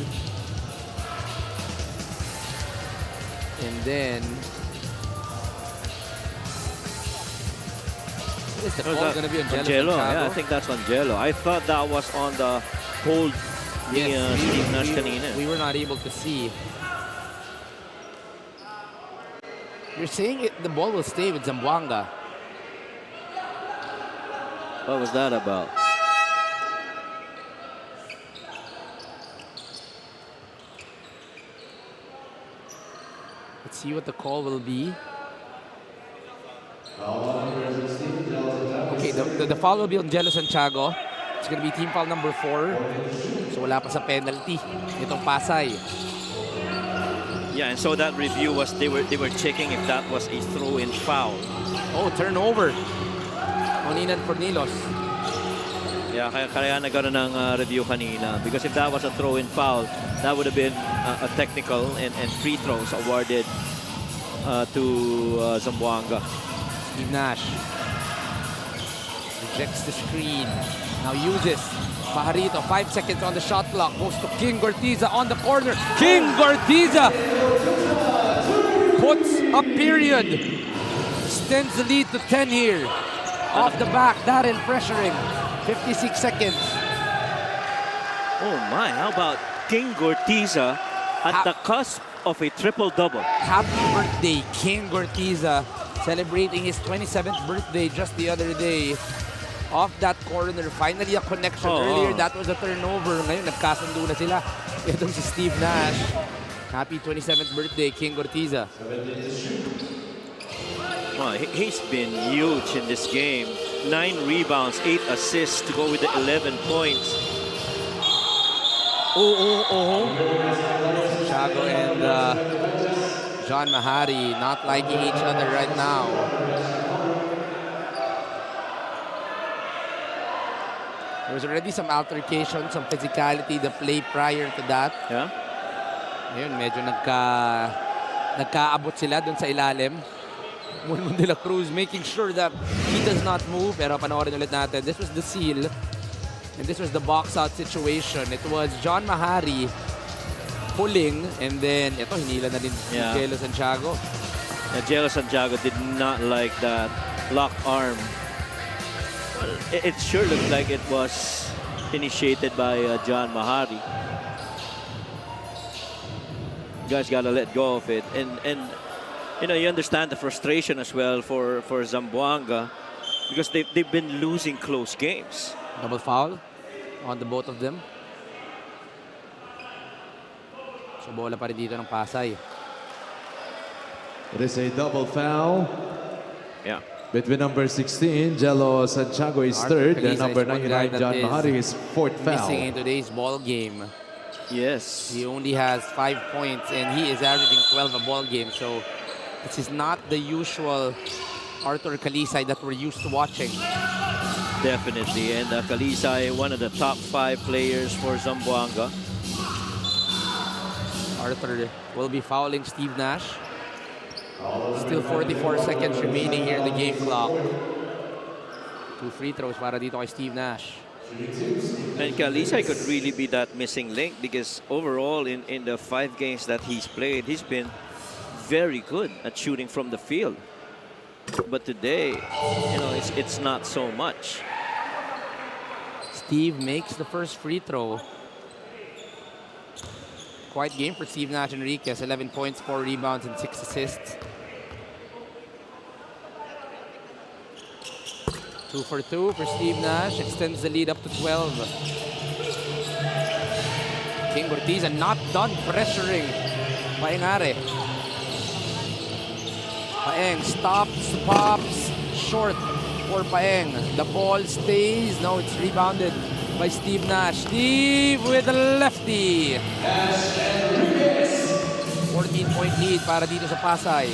And then... Is the call going to be on Jello? Yeah, I think that's on Jello. I thought that was on the hold. Yes, Steve Nash kanina. we were not able to see. You're saying the ball will stay with Zamboanga. What was that about? Let's see what the call will be. Okay, the foul will be on Jello Santiago. It's going to be team foul number 4. So wala pa sa penalty itong Pasay. Yeah, and so that review was they were checking if that was a throw-in foul. Oh, turnover on Inan Cornelos. Yeah, kaya nagkaroon ng review kanina because if that was a throw-in foul, that would have been a technical and free throws awarded to Zamboanga. Steve Nash rejects the screen. Now uses Pajarito. 5 seconds on the shot clock. Goes to King Ortiza on the corner. King Ortiza puts a period. Extends the lead to 10 here. Off the back, Darren pressuring. 56 seconds. Oh my, how about King Ortiza at the cusp of a triple-double? Happy birthday, King Ortiza. Celebrating his 27th birthday just the other day. Off that corner, finally a connection. Earlier, that was a turnover. Ngayon, nagkasundo na sila. Ito si Steve Nash. Happy 27th birthday, King Ortiza. Well, he's been huge in this game. 9 rebounds, 8 assists to go with the 11 points. Santiago and John Mahari not liking each other right now. There was already some altercation, some physicality, the play prior to that. Yeah. Ayun, medyo nagkaabot sila dun sa ilalim. Munmon de la Cruz making sure that he does not move. Pero panoorin ulit natin. This was the seal. And this was the box-out situation. It was John Mahari pulling. And then, ito, hinila na din Yeah. Jello Santiago. Jello Santiago did not like that locked arm. It sure looked like it was initiated by John Mahari. You guys gotta let go of it, and you know, you understand the frustration as well for Zamboanga because they've been losing close games. Double foul on the both of them. So bola pa rin dito ng Pasay. It is a double foul Yeah. between number 16, Jello Santiago is Arthur third, and Calisa number is one guy 99, that John is Mahari is fourth foul. Missing in today's ball game. Yes. He only has 5 points and he is averaging 12 a ball game. So this is not the usual Arthur Calisa that we're used to watching. Definitely, and Kalisay, one of the top 5 players for Zamboanga. Arthur will be fouling Steve Nash. Still 44 seconds remaining here in the game clock. 2 free throws para dito kay Steve Nash. And Kalisay could really be that missing link because overall in the 5 games that he's played, he's been very good at shooting from the field. But today, you know, it's not so much. Steve makes the first free throw. Quite game for Steve Nash Enriquez. 11 points, 4 rebounds, and 6 assists. 2 for 2 for Steve Nash. Extends the lead up to 12. King Ortiz not done pressuring Paengare. Paeng stops, pops, short for Paeng. The ball stays. No, it's rebounded by Steve Nash. Steve with a lefty. 14-point lead para dito sa Pasay.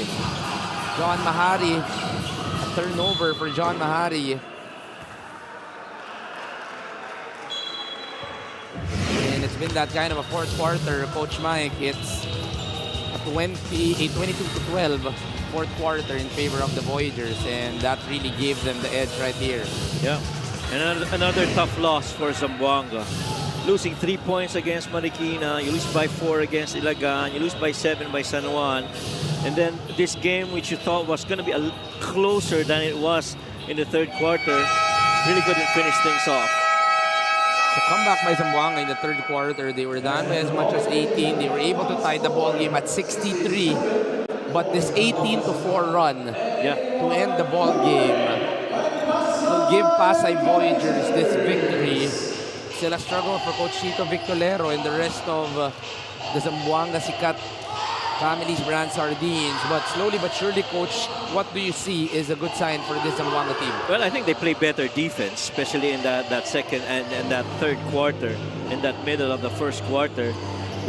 John Mahari. A turnover for John Mahari. And it's been that kind of a fourth quarter, Coach Mike. It's a 22-12 fourth quarter in favor of the Voyagers, and that really gave them the edge right here. Yeah. And another tough loss for Zamboanga. Losing 3 points against Marikina, you lose by 4 against Ilagan, you lose by 7 by San Juan. And then this game, which you thought was going to be closer than it was in the third quarter, really couldn't finish things off. So comeback by Zamboanga in the third quarter. They were down by as much as 18. They were able to tie the ball game at 63. But this 18-4 run to end the ball game will give Pasay Voyagers this victory. Still a struggle for Coach Tito Victolero and the rest of the Zamboanga Sikat Family's brand sardines. But slowly but surely, Coach, what do you see is a good sign for this Zamboanga team? Well, I think they play better defense, especially in that second and that third quarter, in that middle of the first quarter,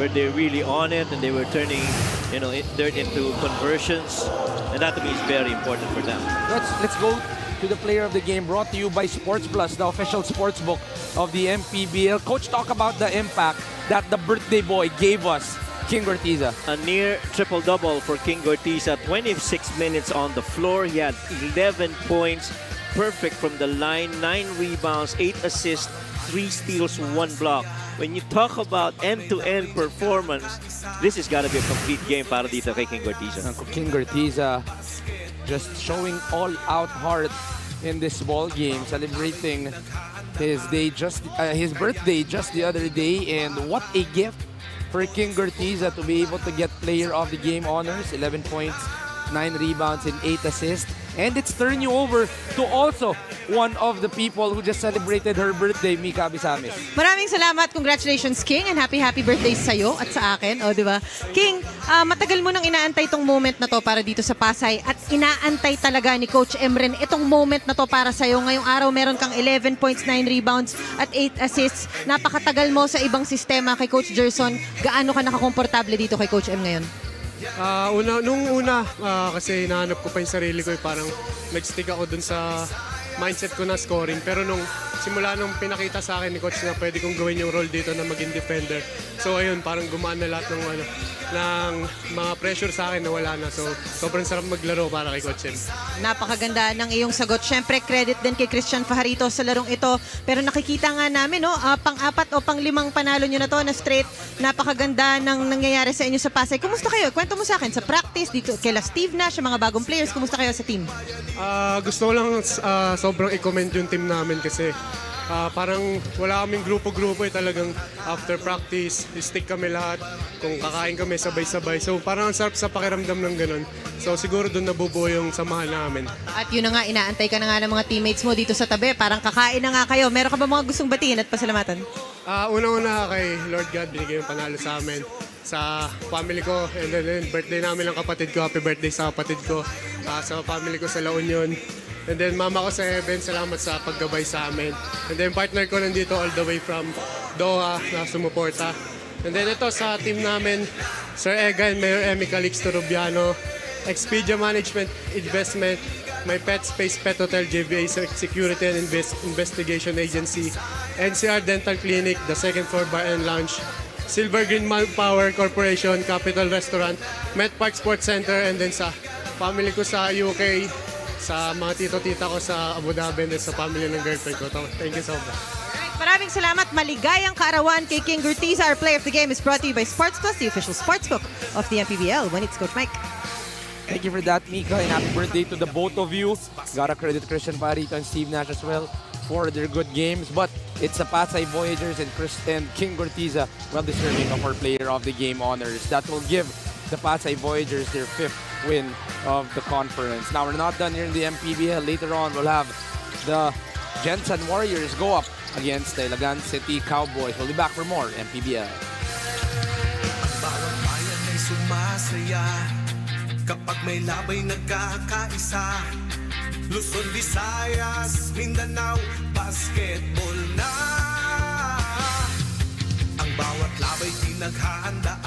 where they're really on it and they were turning, you know, dirt into conversions, and that to me is very important for them. Let's go to the player of the game, brought to you by Sports Plus, the official sports book of the MPBL. Coach, talk about the impact that the birthday boy gave us, King Ortiza. A near triple-double for King Ortiza. 26 minutes on the floor. He had 11 points, perfect from the line, 9 rebounds, 8 assists, 3 steals, 1 block. When you talk about end-to-end performance, this has got to be a complete game para dito kay King Ortiza. King Ortiza just showing all-out heart in this ball game, celebrating his birthday just the other day, and what a gift for King Ortiza to be able to get player of the game honors. 11 points, 9 rebounds, and 8 assists. And it's turning you over to also one of the people who just celebrated her birthday, Mika Abisamis. Maraming salamat. Congratulations, King, and happy birthday sa'yo at sa akin. O, di ba? King, matagal mo nang inaantay itong moment na to para dito sa Pasay at inaantay talaga ni Coach Emren itong moment na to para sa'yo. Ngayong araw, meron kang 11 points, 9 rebounds at 8 assists. Napakatagal mo sa ibang sistema kay Coach Gerson. Gaano ka nakakomportable dito kay Coach M ngayon? Nung una, kasi hinahanap ko pa yung sarili ko, parang nag-stick ako dun sa mindset ko na scoring. Pero simula nung pinakita sa akin ni coach na pwede kong gawin yung role dito na maging defender. So ayun, parang gumaan na lahat ng mga pressure sa akin na wala na. So sobrang sarap maglaro para kay Coach M. Napakaganda ng iyong sagot. Siyempre, credit din kay Christian Fajarito sa larong ito. Pero nakikita nga namin, no, pang-apat o pang-limang panalo nyo na to na straight. Napakaganda ng nangyayari sa inyo sa Pasay. Kumusta kayo? Kwento mo sa akin sa practice, dito kay Steve Nash, mga bagong players. Kumusta kayo sa team? Gusto ko lang sobrang i-commend yung team namin kasi parang wala kaming grupo-grupo talagang after practice, stick kami lahat. Kung kakain kami sabay-sabay. So parang ang sarap sa pakiramdam ng ganun. So siguro doon nabubuo yung samahan namin. At yun na nga, inaantay ka na nga ng mga teammates mo dito sa tabi. Parang kakain na nga kayo. Meron ka ba mga gustong batiin at pasalamatan? Una-una kay Lord God, binigay yung panalo sa amin. Sa family ko, and then birthday namin ng kapatid ko. Happy birthday sa kapatid ko. Sa family ko sa La Union. And then mama ko sa heaven, salamat sa paggabay sa amin. And then partner ko nandito all the way from Doha na sumuporta. And then ito sa team namin, Sir Egan, Mayor Emmy Calixto Rubiano, Expedia Management Investment, My Pet Space Pet Hotel, JVA Security and Investigation Agency, NCR Dental Clinic, the second floor bar and lounge, Silver Green Power Corporation, Capital Restaurant, Met Park Sports Center, and then sa family ko sa UK, sa mga tito-tita ko sa Abu Dhabi, and sa family ng girlfriend ko. Thank you so much. Maraming salamat. Maligayang kaarawan kay King Gurtiza. Our player of the game is brought to you by Sports Plus, the official sportsbook of the MPBL. When it's Coach Mike. Thank you for that, Mika, and happy birthday to the both of you. Gotta credit Christian Fajarito and Steve Nash as well for their good games. But it's the Pasay Voyagers and King Gurtiza well-deserving of our player of the game honors. That will give the Pasay Voyagers their 5th win of the conference. Now, we're not done here in the MPBL. Later on, we'll have the Jensen Warriors go up against the Ilagan City Cowboys. We'll be back for more MPBL. Bawat bayan ay sumasaya kapag may labay nagkakaisa. Luzon, Visayas, Mindanao, basketball na. Ang bawat labay pinaghahanda